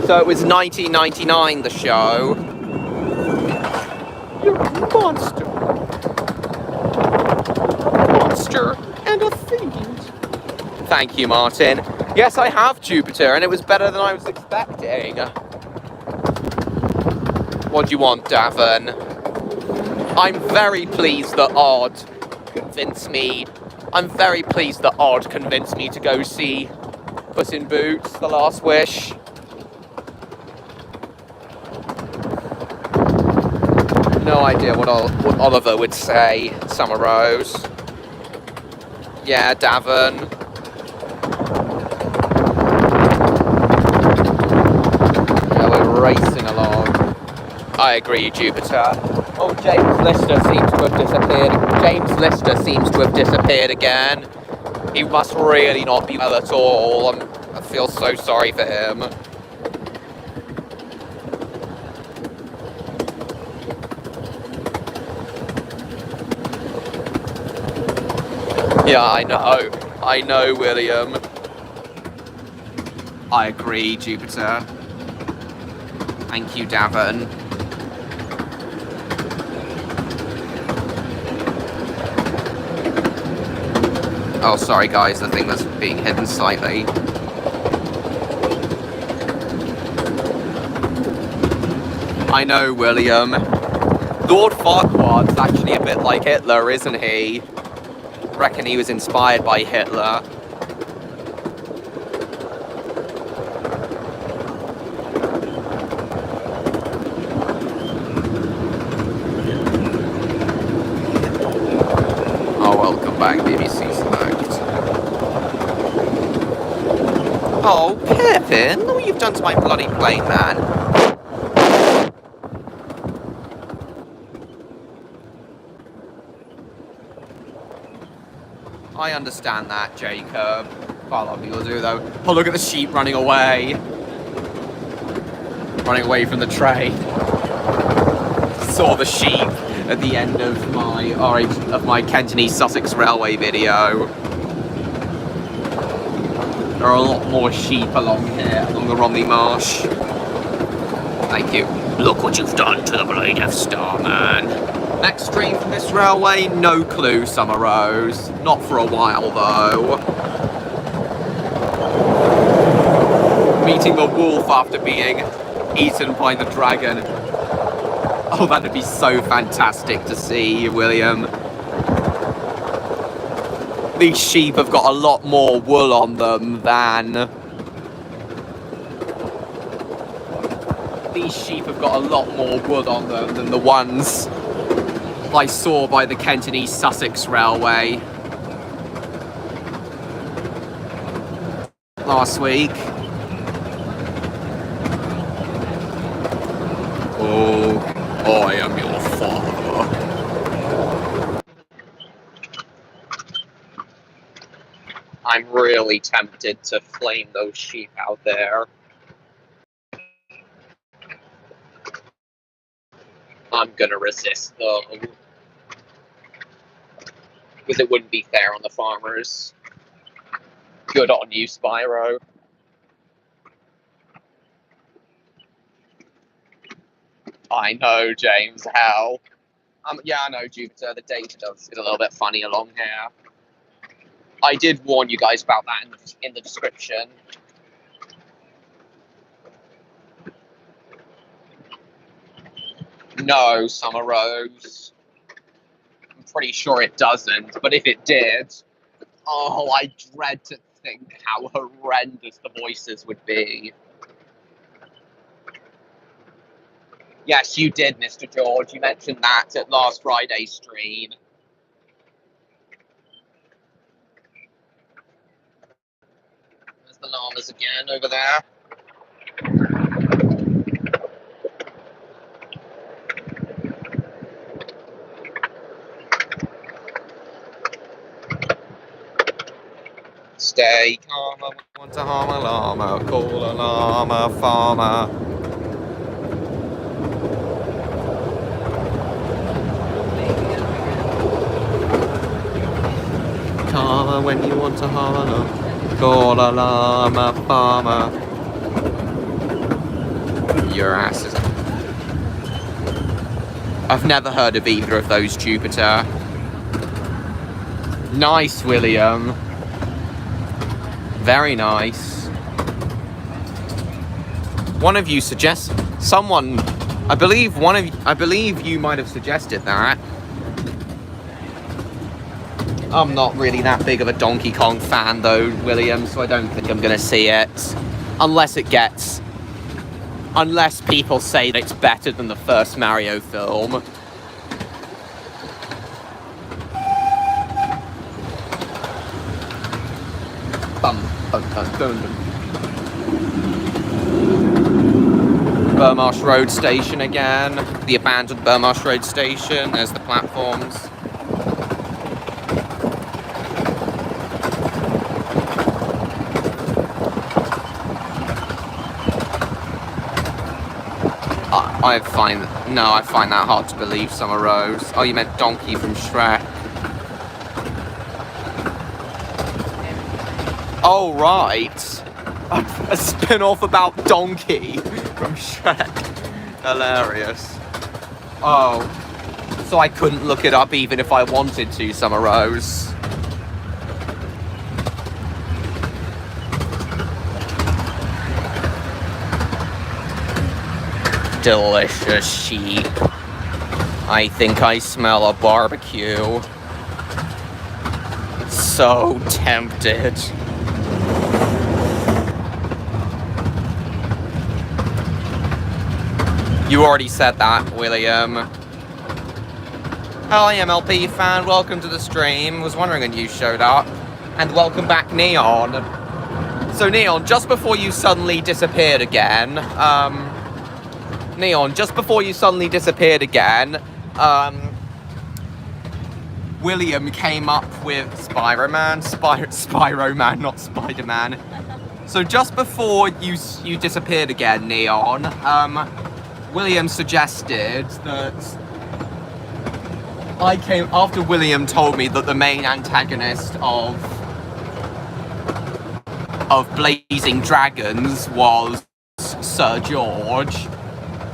So it was 1999, the show. You're a monster. And a fiend. Thank you, Martin. Yes, I have Jupiter, and it was better than I was expecting. What do you want, Davin? I'm very pleased that Odd convinced me. I'm very pleased that Odd convinced me to go see Puss in Boots: The Last Wish. No idea what Oliver would say, Summer Rose. Yeah, Davin. Yeah, we're racing along. I agree, Jupiter. Oh, James Lister seems to have disappeared. James Lister seems to have disappeared again. He must really not be well at all. I feel so sorry for him. Yeah, I know, William. I agree, Jupiter. Thank you, Davin. Oh, sorry guys, the thing was being hidden slightly. I know, William. Lord Farquaad's actually a bit like Hitler, isn't he? Reckon he was inspired by Hitler. Oh, welcome back, BBC Select. Oh, Pippin, look what you've done to my bloody plane, man. I understand that, Jacob. Quite a lot of people do, though. Oh, look at the sheep running away. Running away from the train. Saw the sheep at the end of my Cantonese Sussex Railway video. There are a lot more sheep along here, along the Romney Marsh. Thank you. Look what you've done to the Blade of Star, man. Next stream from this railway? No clue, Summer Rose. Not for a while, though. Meeting the wolf after being eaten by the dragon. Oh, that'd be so fantastic to see, William. These sheep have got a lot more wool on them than... These sheep have got a lot more wool on them than the ones I saw by the Kent and East Sussex Railway last week. Oh, I am your father. I'm really tempted to flame those sheep out there. I'm gonna resist though, because it wouldn't be fair on the farmers. Good on you, Spyro. I know, James, how? Yeah, I know, Jupiter, the data does get a little bit funny along here. I did warn you guys about that in the description. No, Summer Rose. I'm pretty sure it doesn't, but if it did, oh, I dread to think how horrendous the voices would be. Yes, you did, Mr. George. You mentioned that at last Friday's stream. There's the llamas again over there. Stay calm, I want to harm a llama, call a llama farmer. Karma when you want to harm a llama, call a llama farmer. Your ass is... I've never heard of either of those, Jupiter. Nice, William. Very nice. One of you suggests... Someone... I believe you might have suggested that. I'm not really that big of a Donkey Kong fan though, William, so I don't think I'm gonna see it. Unless people say that it's better than the first Mario film. Burmarsh Road Station again. The abandoned Burmarsh Road Station. There's the platforms. I find that hard to believe, Summer Rose. Oh, you meant Donkey from Shrek. Oh, right. A spin-off about Donkey from Shrek. Hilarious. Oh. So I couldn't look it up even if I wanted to, Summer Rose. Delicious sheep. I think I smell a barbecue. So tempted. You already said that, William. Hi, MLP fan. Welcome to the stream. Was wondering when you showed up. And welcome back, Neon. So, Neon, just before you suddenly disappeared again, William came up with Spyro Man, not Spider-Man. So just before you disappeared again, Neon, William suggested that after William told me that the main antagonist of of Blazing Dragons was Sir George,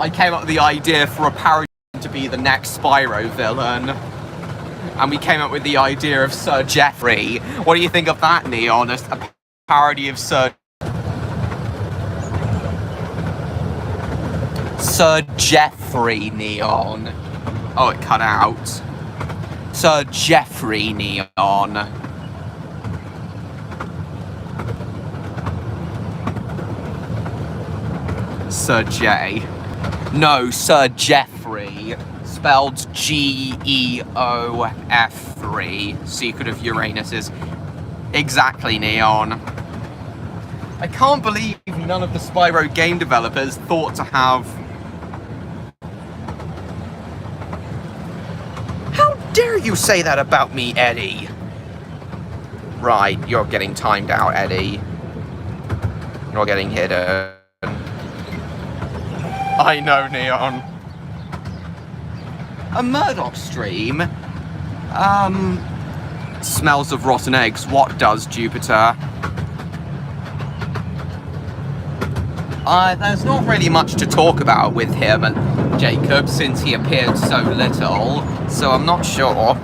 I came up with the idea for a parody to be the next Spyro villain. And we came up with the idea of Sir Geoffrey. What do you think of that, Neon? A parody of Sir Geoffrey, Neon. Oh, it cut out. Sir Geoffrey, Neon. Sir J. No, Sir Geoffrey. Spelled Geof3. Secret of Uranus's. Exactly, Neon. I can't believe none of the Spyro game developers thought to have... How dare you say that about me, Eddie? Right, you're getting timed out, Eddie. You're getting hidden. I know, Neon. A Murdoch stream? Smells of rotten eggs. What does, Jupiter? There's not really much to talk about with him and Jacob since he appeared so little, so I'm not sure.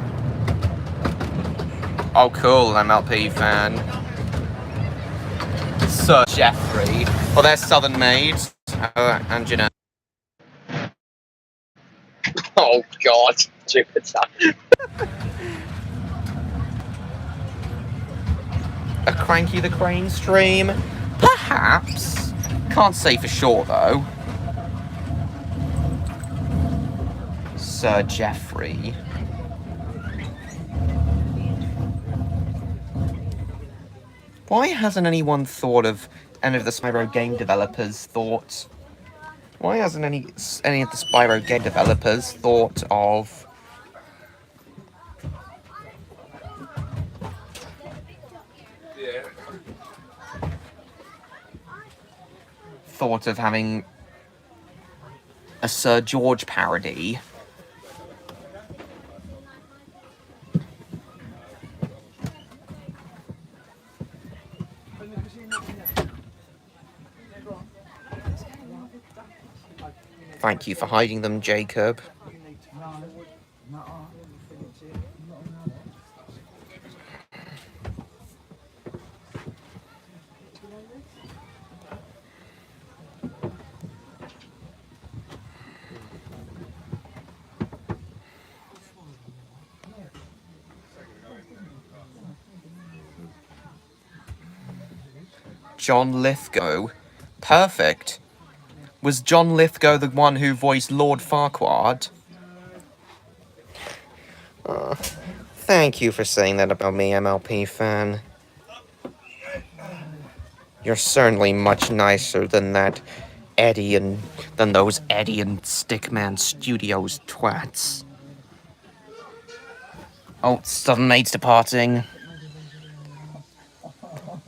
Oh, cool, MLP fan. Sir Geoffrey. Well, there's Southern Maids. And you know. Oh, God, Jupiter. A Cranky the Crane stream? Perhaps. Can't say for sure, though. Sir Geoffrey. Why hasn't anyone thought of any of the Spyro game developers thought? Why hasn't any of the Spyro game developers thought of having a Sir George parody? Thank you for hiding them, Jacob. John Lithgow. Perfect. Was John Lithgow the one who voiced Lord Farquaad? Thank you for saying that about me, MLP fan. You're certainly much nicer than that than those Eddie and Stickman Studios twats. Oh, Southern Maid's departing.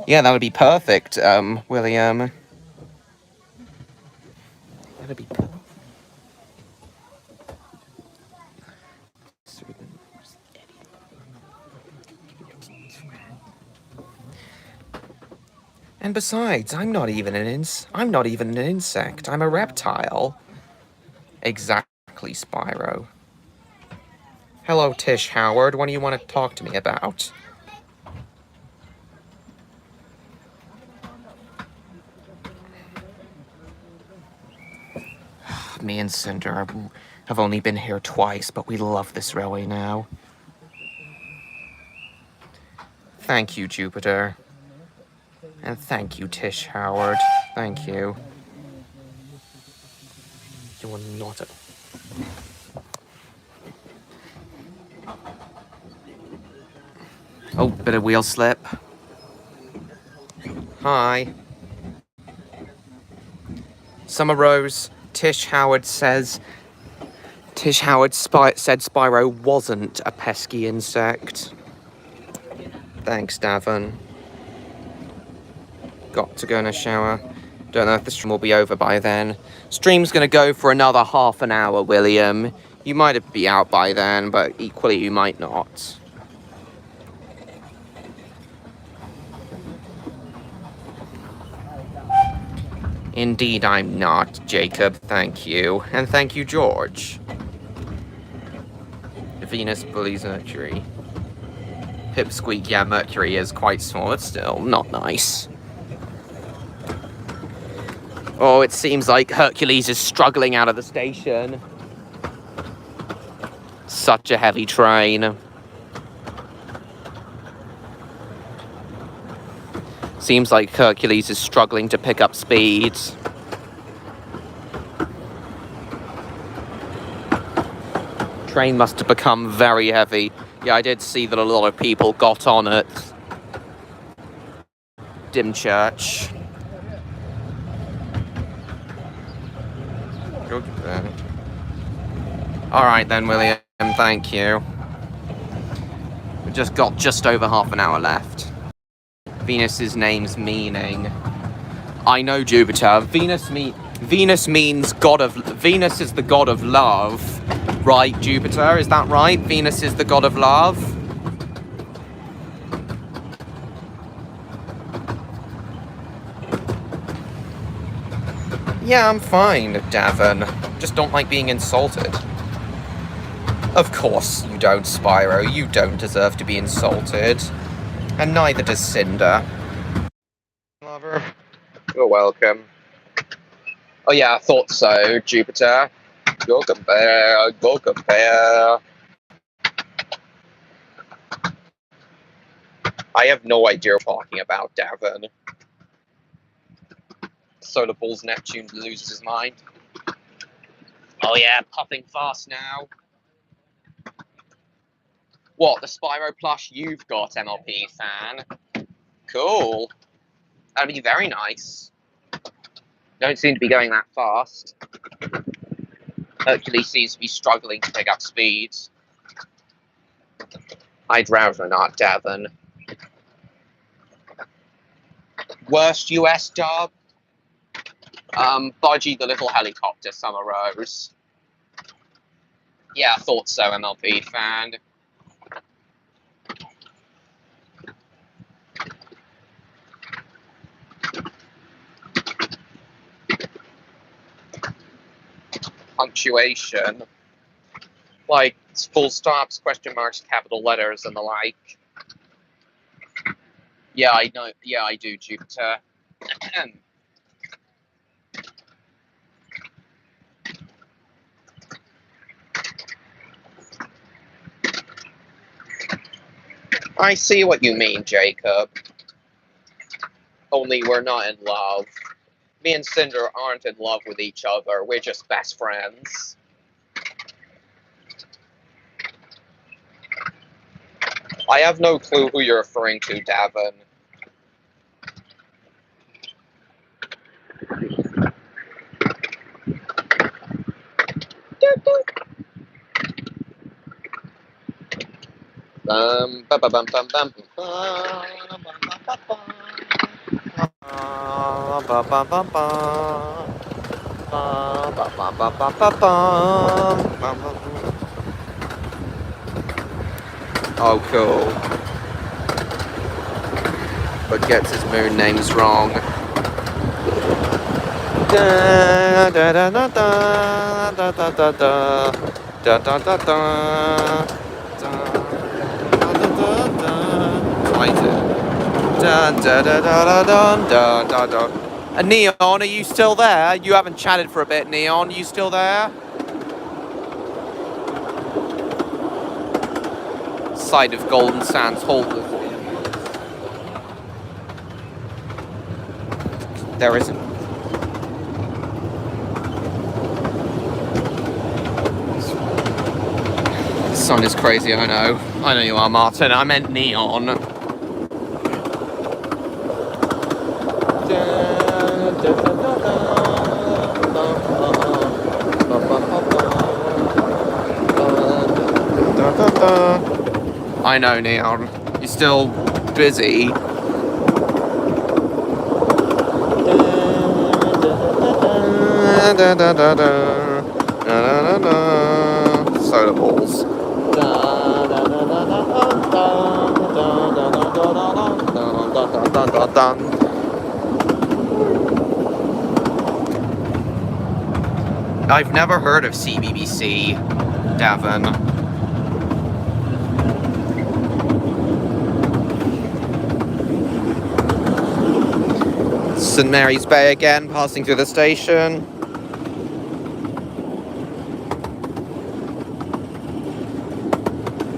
Yeah, that would be perfect, William. That'd be perfect. And besides, I'm not even an insect. I'm a reptile. Exactly, Spyro. Hello, Tish Howard. What do you want to talk to me about? Me and Cinder have only been here twice, but we love this railway now. Thank you, Jupiter. And thank you, Tish Howard. Thank you. You are not a... Oh, bit of wheel slip. Hi. Summer Rose, Tish Howard said Spyro wasn't a pesky insect. Thanks, Davin. Got to go in a shower. Don't know if the stream will be over by then. Stream's gonna go for another half an hour, William. You might be out by then, but equally you might not. Indeed I'm not, Jacob, thank you. And thank you, George. Venus bullies Mercury. Pipsqueak, yeah, Mercury is quite small, but still not nice. Oh, it seems like Hercules is struggling out of the station. Such a heavy train. Seems like Hercules is struggling to pick up speed. Train must have become very heavy. Yeah, I did see that a lot of people got on it. Dymchurch. Alright then, William, thank you. We've just got just over half an hour left. Venus's name's meaning. I know, Jupiter. Venus means god of... Venus is the god of love. Right, Jupiter? Is that right? Venus is the god of love? Yeah, I'm fine, Davin. Just don't like being insulted. Of course you don't, Spyro. You don't deserve to be insulted. And neither does Cinder. Lover. You're welcome. Oh yeah, I thought so, Jupiter. Go compare, go compare. I have no idea what you're talking about, Davin. Solar Ball's Neptune loses his mind. Oh yeah, puffing fast now. What, the Spyro plush you've got, MLP fan? Cool. That'd be very nice. Don't seem to be going that fast. Hercules seems to be struggling to pick up speed. I'd rather not, Davin. Worst US dub? Budgie the Little Helicopter, Summer Rose. Yeah, I thought so, MLP fan. Punctuation. Like, full stops, question marks, capital letters, and the like. Yeah, I know. Yeah, I do, Jupiter. I see what you mean, Jacob. Only we're not in love. Me and Cinder aren't in love with each other. We're just best friends. I have no clue who you're referring to, Davin. Oh, cool. But gets his moon names wrong. Da da da da da da da da da da da da da. Da da da da da da da da. Neon, are you still there? You haven't chatted for a bit, Neon. You still there? Side of Golden Sands Hall. There isn't. The sun is crazy, I know. I know you are, Martin. I meant Neon. I know, Neon. You're still busy. Solar balls. I've never heard of CBBC, Devon. St Mary's Bay again, passing through the station.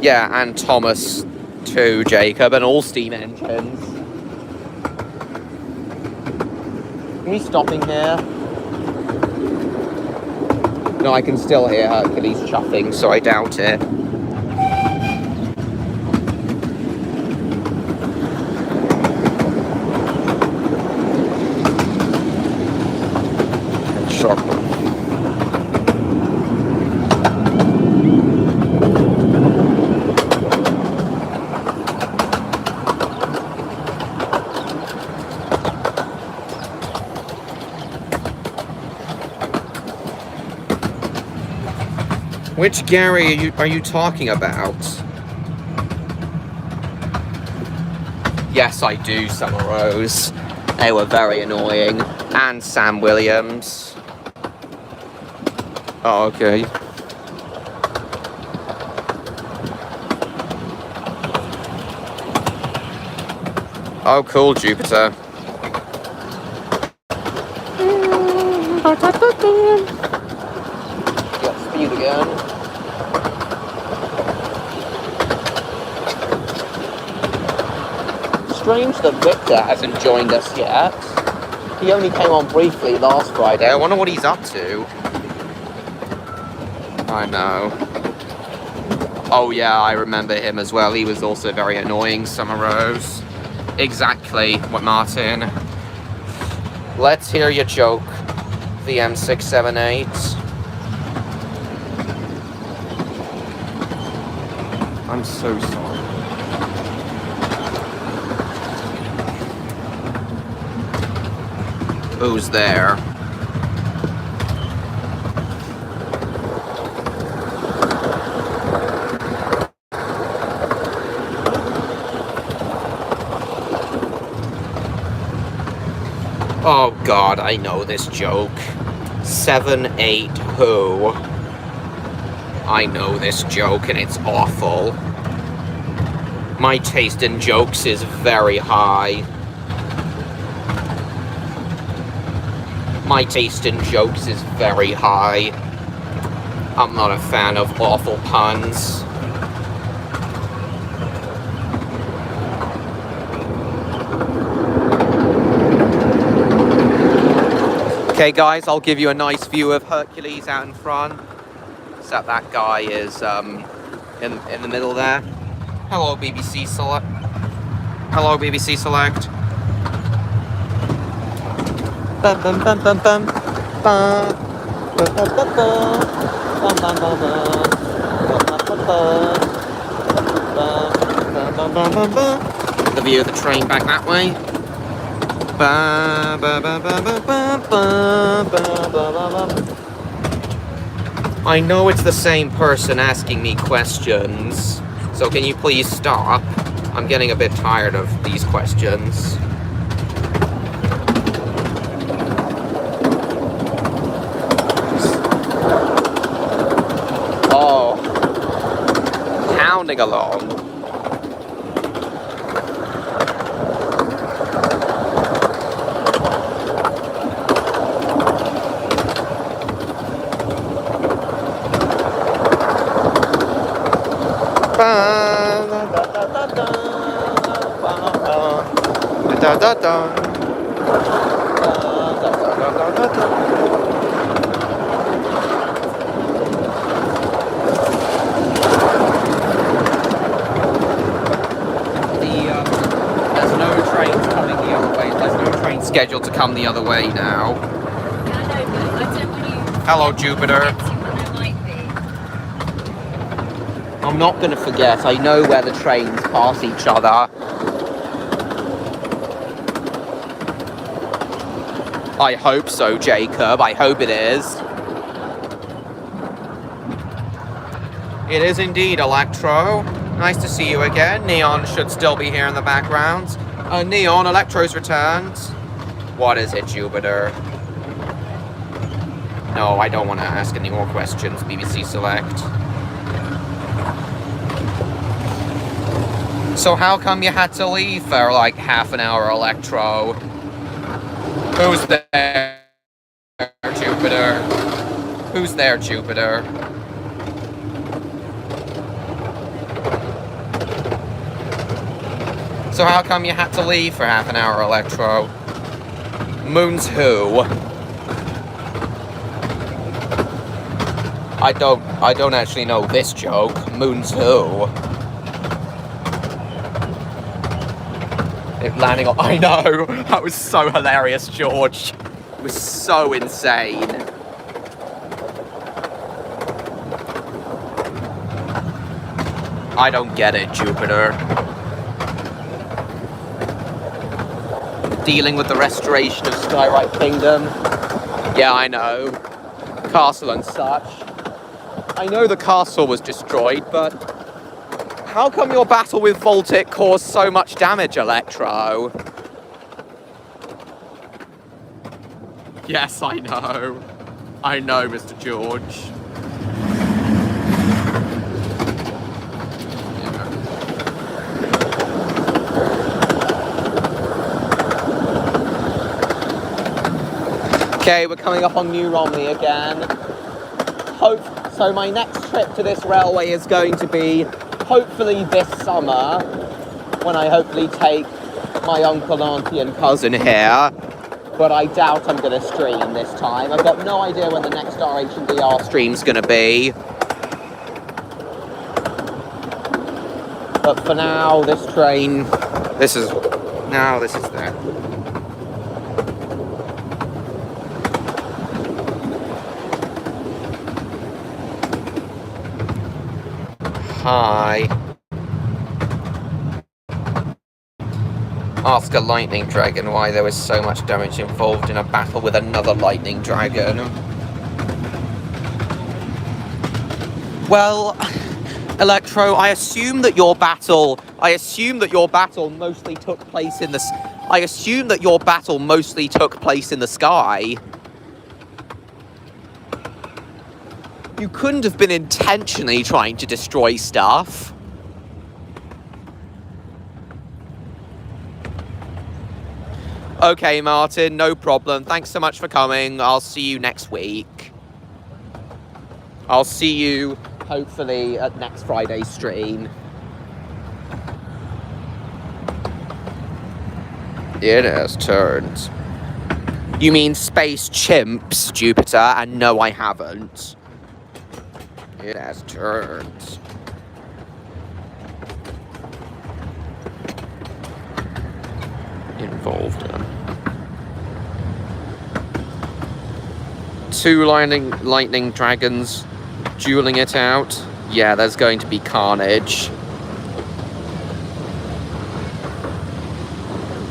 Yeah, and Thomas too, Jacob, and all steam engines. Are we stopping here? No, I can still hear Hercules chuffing, so I doubt it. Sure. Which Gary are you talking about? Yes, I do, Summer Rose. They were very annoying. And Sam Williams. Oh, okay. Oh, cool, Jupiter. Got speed again. Strange that Victor hasn't joined us yet. He only came on briefly last Friday. I wonder what he's up to. I know. Oh yeah, I remember him as well. He was also very annoying, Summer Rose. Exactly what Martin. Let's hear your joke, the M678. I'm so sorry. Who's there? Oh God, I know this joke. 7-8 who? I know this joke and it's awful. My taste in jokes is very high. My taste in jokes is very high. I'm not a fan of awful puns. Okay guys, I'll give you a nice view of Hercules out in front. Except that guy is in the middle there. Hello BBC Select. Hello BBC Select. Bum bum bum bum bum bum bum bum bum bum bum bum bum bum bum. The view of the train back that way. I know it's the same person asking me questions, so can you please stop? I'm getting a bit tired of these questions. Oh, pounding along. Da da da. There's no trains coming the other way. There's no train scheduled to come the other way now. Hello, Jupiter. I'm not going to forget. I know where the trains pass each other. I hope so, Jacob. I hope it is. It is indeed, Electro. Nice to see you again. Neon should still be here in the background. Neon, Electro's returned. What is it, Jupiter? No, I don't want to ask any more questions, BBC Select. So how come you had to leave for like half an hour, Electro? Who's there, Jupiter? Who's there, Jupiter? So how come you had to leave for half an hour, Electro? Moon's who? I don't actually know this joke. Moon's who? It landing on... I know! That was so hilarious, George. It was so insane. I don't get it, Jupiter. Dealing with the restoration of Skywrite Kingdom. Yeah, I know. Castle and such. I know the castle was destroyed, but how come your battle with Voltic caused so much damage, Electro? Yes, I know. I know, Mr. George. Okay, we're coming up on New Romney again. So my next trip to this railway is going to be hopefully this summer, when I hopefully take my uncle, auntie and cousin here. But I doubt I'm going to stream this time. I've got no idea when the next RH&DR stream's going to be. But for now, this train... This is there. Hi. Ask a lightning dragon why there was so much damage involved in a battle with another lightning dragon. Well, Electro, I assume that your battle mostly took place in the sky. You couldn't have been intentionally trying to destroy stuff. Okay, Martin, no problem. Thanks so much for coming. I'll see you next week. I'll see you, hopefully, at next Friday's stream. It has turned. You mean space chimps, Jupiter? And no, I haven't. It has turned. Involved in. Two lightning dragons dueling it out. Yeah, there's going to be carnage.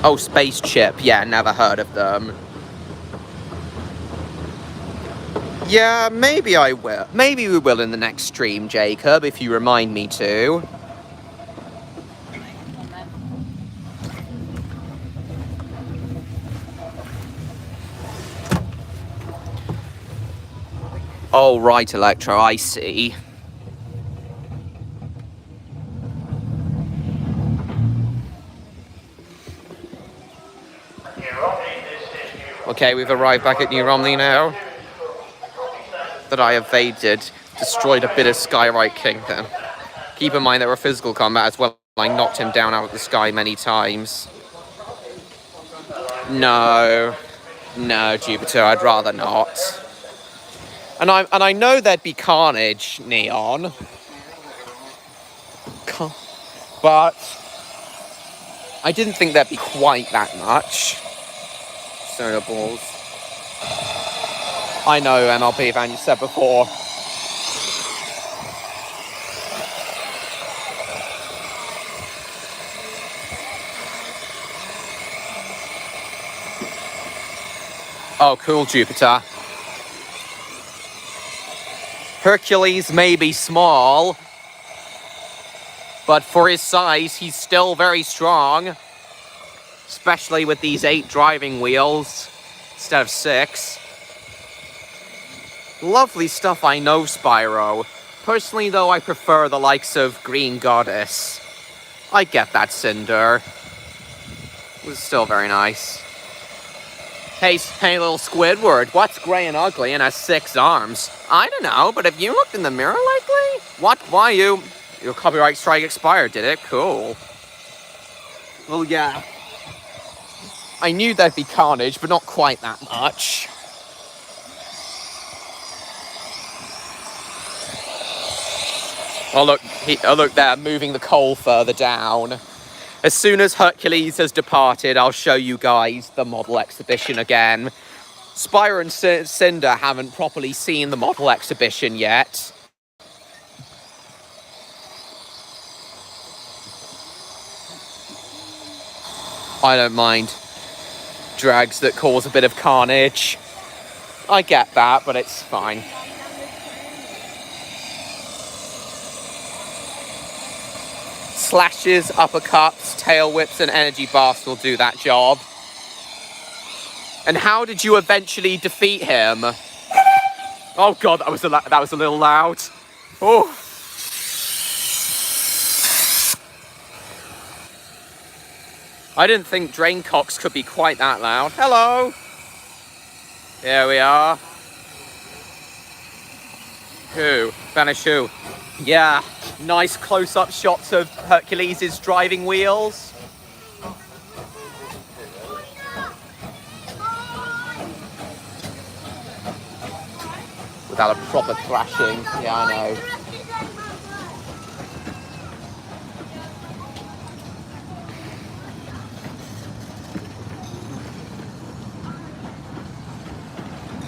Oh, Space Chip. Yeah, never heard of them. Yeah, maybe I will. Maybe we will in the next stream, Jacob, if you remind me to. Oh, right, Electro, I see. Okay, we've arrived back at New Romney now. That I evaded, destroyed a bit of Skywrite Kingdom. Keep in mind there were physical combat as well. I knocked him down out of the sky many times. No, Jupiter, I'd rather not. And I know there'd be carnage, Neon. But I didn't think there'd be quite that much. Soda balls. I know, MLP Van, you said before. Oh, cool, Jupiter. Hercules may be small, but for his size, he's still very strong. Especially with these 8 driving wheels instead of 6. Lovely stuff, I know, Spyro. Personally, though, I prefer the likes of Green Goddess. I get that, Cinder. It was still very nice. Hey, little Squidward, what's grey and ugly and has 6 arms? I don't know, but have you looked in the mirror lately? What? Why you? Your copyright strike expired, did it? Cool. Well, yeah. I knew there'd be carnage, but not quite that much. Oh look there, moving the coal further down. As soon as Hercules has departed, I'll show you guys the model exhibition again. Spyro and Cinder haven't properly seen the model exhibition yet. I don't mind drags that cause a bit of carnage. I get that, but it's fine. Slashes, uppercuts, tail whips, and energy blasts will do that job. And how did you eventually defeat him? Oh god, that was a little loud. Oh. I didn't think Draincocks could be quite that loud. Hello. Here we are. Who? Vanish who? Yeah, nice close-up shots of Hercules' driving wheels. Without a proper thrashing. Yeah, I know.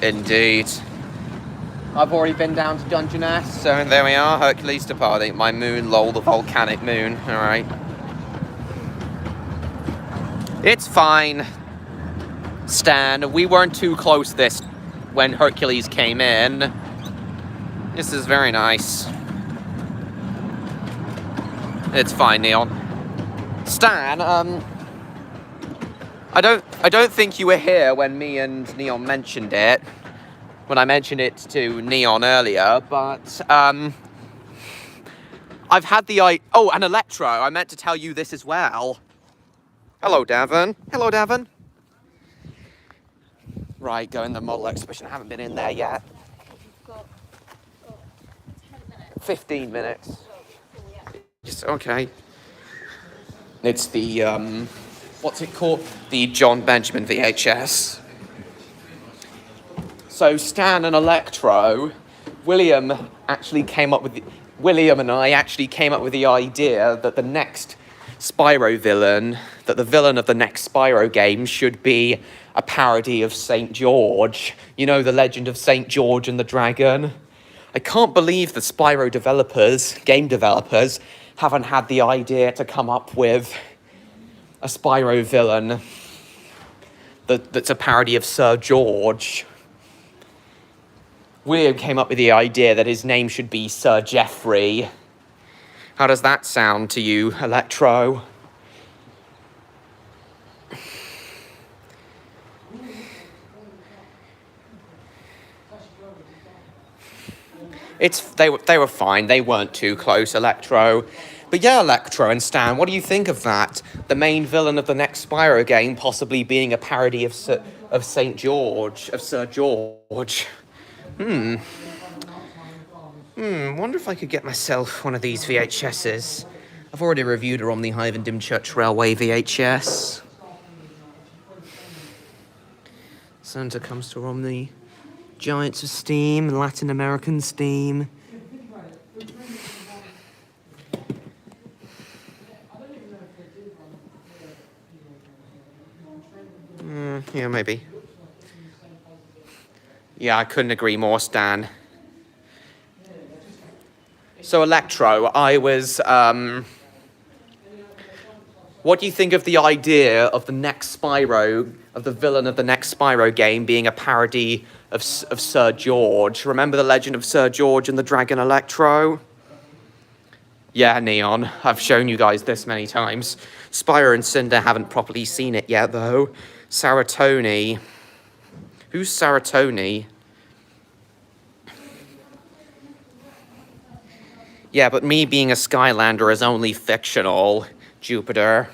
Indeed. I've already been down to Dungeness, so there we are, Hercules departing. My moon, lol, the volcanic moon. Alright. It's fine, Stan. We weren't too close this when Hercules came in. This is very nice. It's fine, Neon. Stan, I don't think you were here when me and Neon mentioned it. When I mentioned it to Neon earlier, but I've had the oh, and Electro. I meant to tell you this as well. Hello, Davin. Hello, Davin. Right, go in the model exhibition. I haven't been in there yet. You've got 10 minutes. 15 minutes. Oh, yeah. Yes, okay. It's the what's it called? The John Benjamin VHS. So Stan and Electro, William and I actually came up with the idea that the next Spyro villain, that the villain of the next Spyro game should be a parody of St. George. You know, the legend of St. George and the Dragon? I can't believe the Spyro developers, game developers, haven't had the idea to come up with a Spyro villain that's a parody of Sir George. William came up with the idea that his name should be Sir Geoffrey. How does that sound to you, Electro? They were fine. They weren't too close, Electro. But yeah, Electro and Stan, what do you think of that? The main villain of the next Spyro game possibly being a parody of St. George, of Sir George. Wonder if I could get myself one of these VHSs. I've already reviewed a Romney and Hythe and Dymchurch Railway VHS. Santa comes to Romney. Giants of Steam, Latin American Steam. Yeah, maybe. Yeah, I couldn't agree more, Stan. So, Electro, I was, what do you think of the idea of the next Spyro, of the villain of the next Spyro game being a parody of Sir George? Remember the legend of Sir George and the Dragon, Electro? Yeah, Neon, I've shown you guys this many times. Spyro and Cinder haven't properly seen it yet, though. Saratoni. Who's Saratoni? Yeah, but me being a Skylander is only fictional, Jupiter.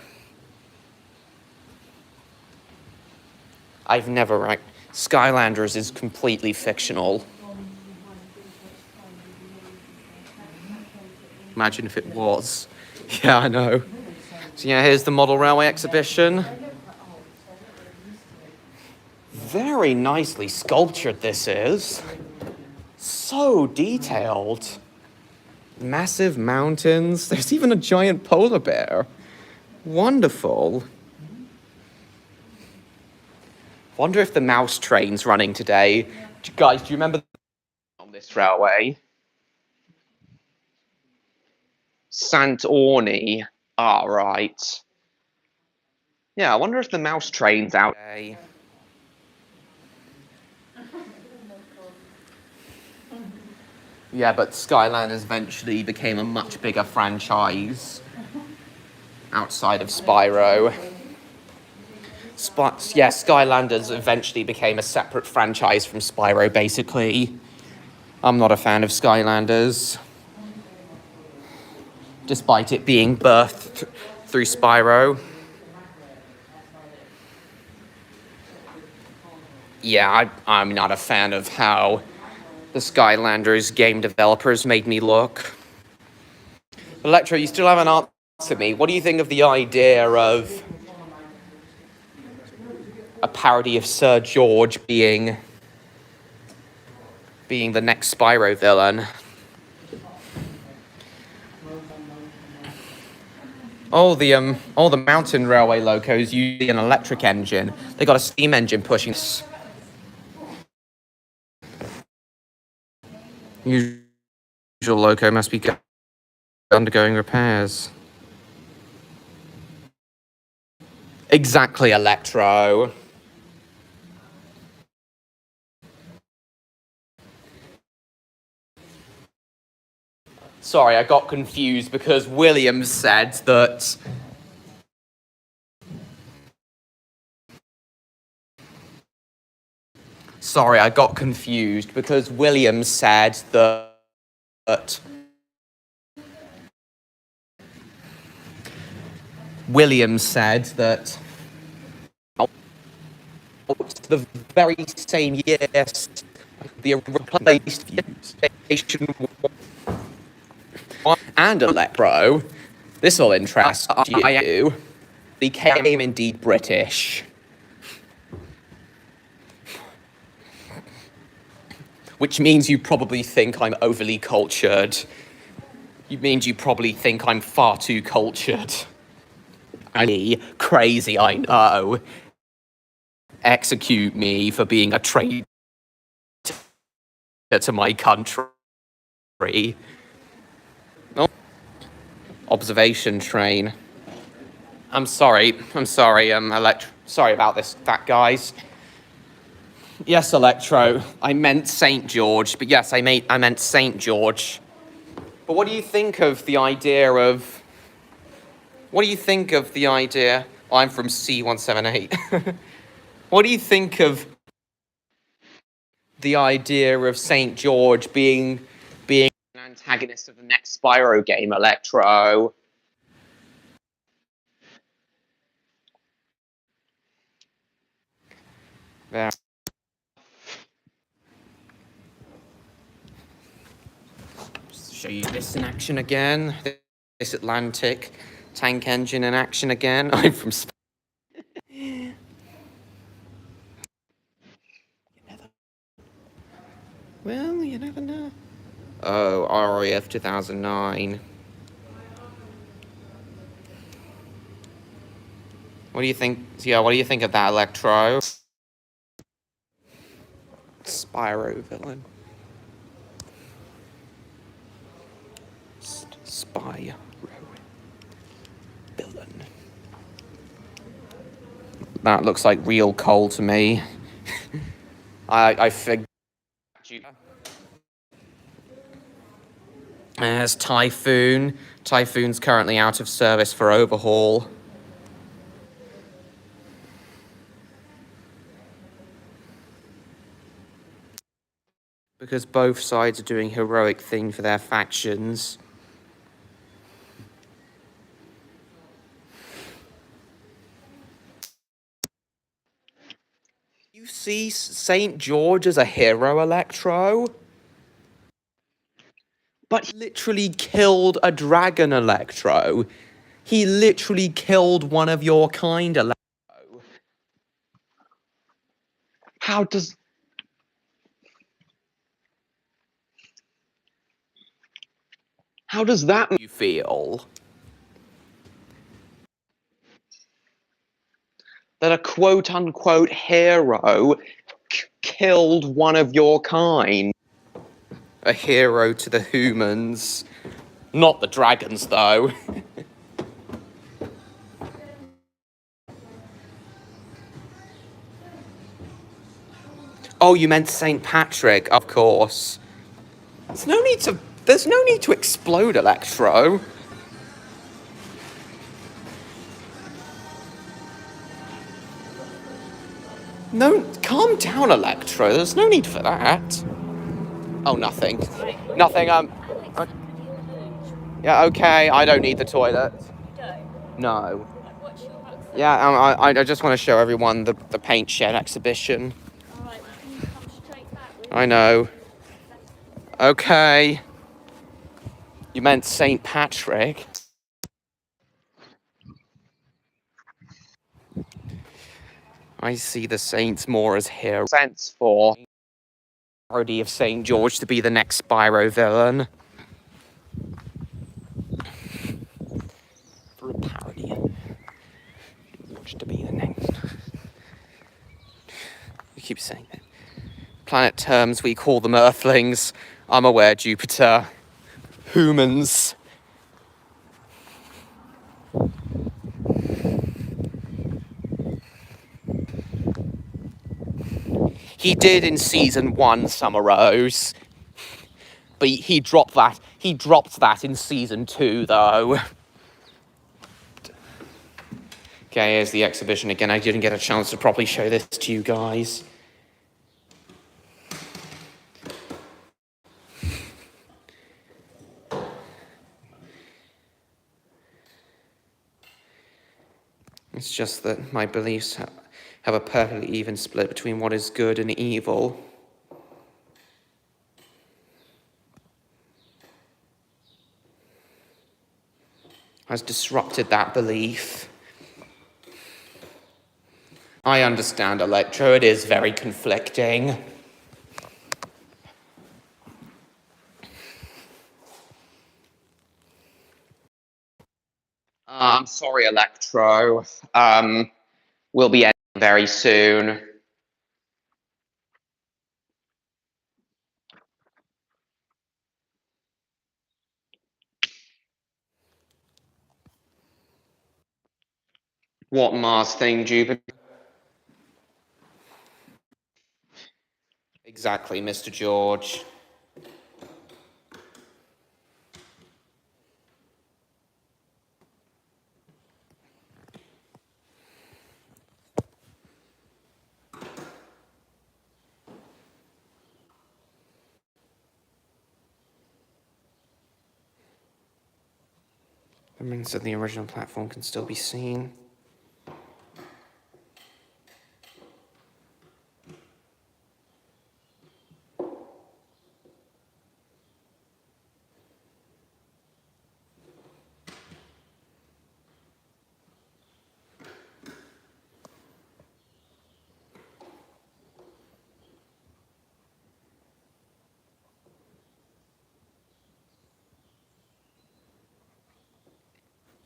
I've never... Skylanders is completely fictional. Imagine if it was. Yeah, I know. So yeah, here's the model railway exhibition. Very nicely sculptured this is. So detailed. Massive mountains. There's even a giant polar bear. Wonderful. Wonder if the mouse train's running today. Guys, do you remember on this railway? Sant Orny. Ah, right. Yeah, I wonder if the mouse train's out today. Yeah, but Skylanders eventually became a much bigger franchise outside of Spyro. Yeah, Skylanders eventually became a separate franchise from Spyro, basically. I'm not a fan of Skylanders, despite it being birthed through Spyro. Yeah, I'm not a fan of how the Skylanders game developers made me look. Electro, you still haven't answered me. What do you think of the idea of a parody of Sir George being the next Spyro villain? All the mountain railway locos use an electric engine. They got a steam engine pushing this. Usual loco must be undergoing repairs. Exactly, Electro. Sorry, I got confused because William said that... Sorry, I got confused because William said that... William said that... the very same year the replaced station and Electro, this will interest you, became indeed British. Which means you probably think I'm overly cultured. It means you probably think I'm far too cultured. Crazy, I know. Execute me for being a traitor to my country. Oh. Observation train. I'm sorry, sorry about that, guys. Yes, Electro, I meant St. George, but yes, I meant St. George. But what do you think of the idea of... What do you think of the idea... Oh, I'm from C178. What do you think of the idea of St. George being an antagonist of the next Spyro game, Electro? There. Show you this in action again. This Atlantic tank engine in action again. I'm from... Well, you never know. Oh, RAF 2009. What do you think? Yeah, what do you think of that, Electro? Spyro villain. Spyro villain. That looks like real coal to me. I figured. There's Typhoon. Typhoon's currently out of service for overhaul. Because both sides are doing heroic thing for their factions. You see St. George as a hero, Electro? But he literally killed a dragon, Electro. He literally killed one of your kind, Electro. How does that make you feel? That a quote-unquote hero killed one of your kind? A hero to the humans. Not the dragons, though. Oh, you meant St. Patrick, of course. There's no need to explode, Electro. No, calm down, Electro. There's no need for that. Oh, nothing. Nothing, yeah, okay, I don't need the toilet. You don't? No. What's your backside? Yeah, I just want to show everyone the paint shed exhibition. Alright, well, can you come straight back with I know. Okay. You meant St. Patrick. I see the saints more as heroes. Sense for parody of St. George to be the next Spyro villain. For a parody of George to be the next. You keep saying that. Planet terms, we call them Earthlings. I'm aware, Jupiter. Humans. He did in season 1, Summer Rose. But he dropped that. He dropped that in season 2, though. Okay, here's the exhibition again. I didn't get a chance to properly show this to you guys. It's just that my beliefs have a perfectly even split between what is good and evil. Has disrupted that belief. I understand, Electro, it is very conflicting. I'm sorry, Electro. We'll be ending very soon. What Mars thing, Jupiter? Exactly, Mr. George. The remains of the original platform can still be seen.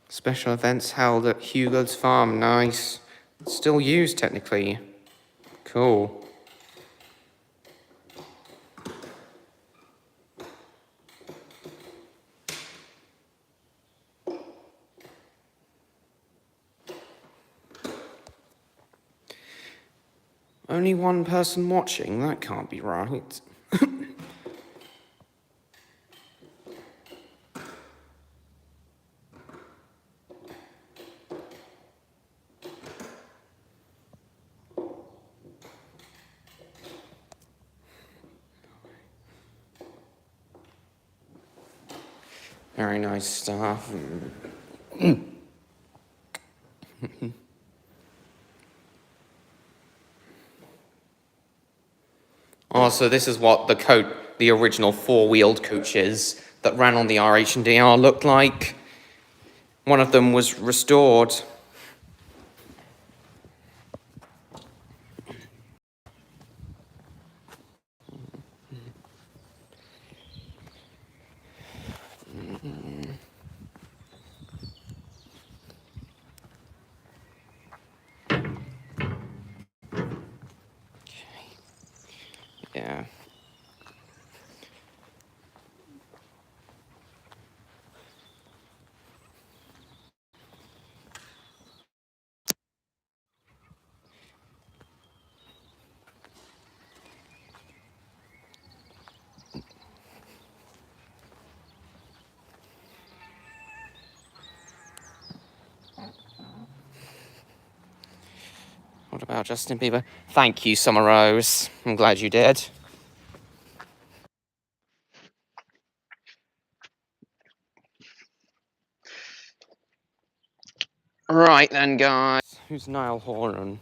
Special events held at Hugo's farm. Nice. Still used, technically. Cool. Only one person watching? That can't be right. Very nice stuff. Oh, so this is what the original four-wheeled coaches that ran on the RH&DR looked like. One of them was restored. Yeah. What about Justin Bieber? Thank you, Summer Rose. I'm glad you did. Right then, guys. Who's Niall Horan?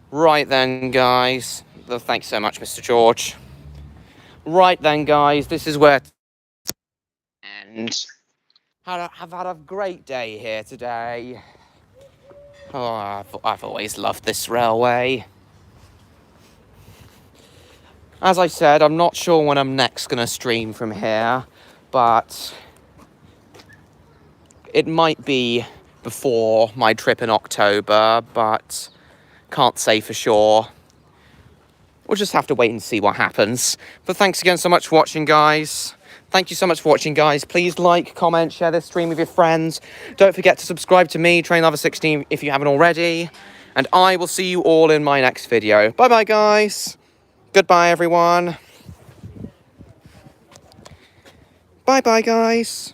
Right then, guys. Well, thanks so much, Mr. George. Right then, guys. This is where to end. I've had a great day here today. Oh, I've always loved this railway. As I said, I'm not sure when I'm next going to stream from here, but it might be before my trip in October, but can't say for sure. We'll just have to wait and see what happens. But thanks again so much for watching, guys. Thank you so much for watching, guys. Please like, comment, share this stream with your friends. Don't forget to subscribe to me, Train Lover 16, if you haven't already. And I will see you all in my next video. Bye-bye, guys. Goodbye, everyone. Bye-bye, guys.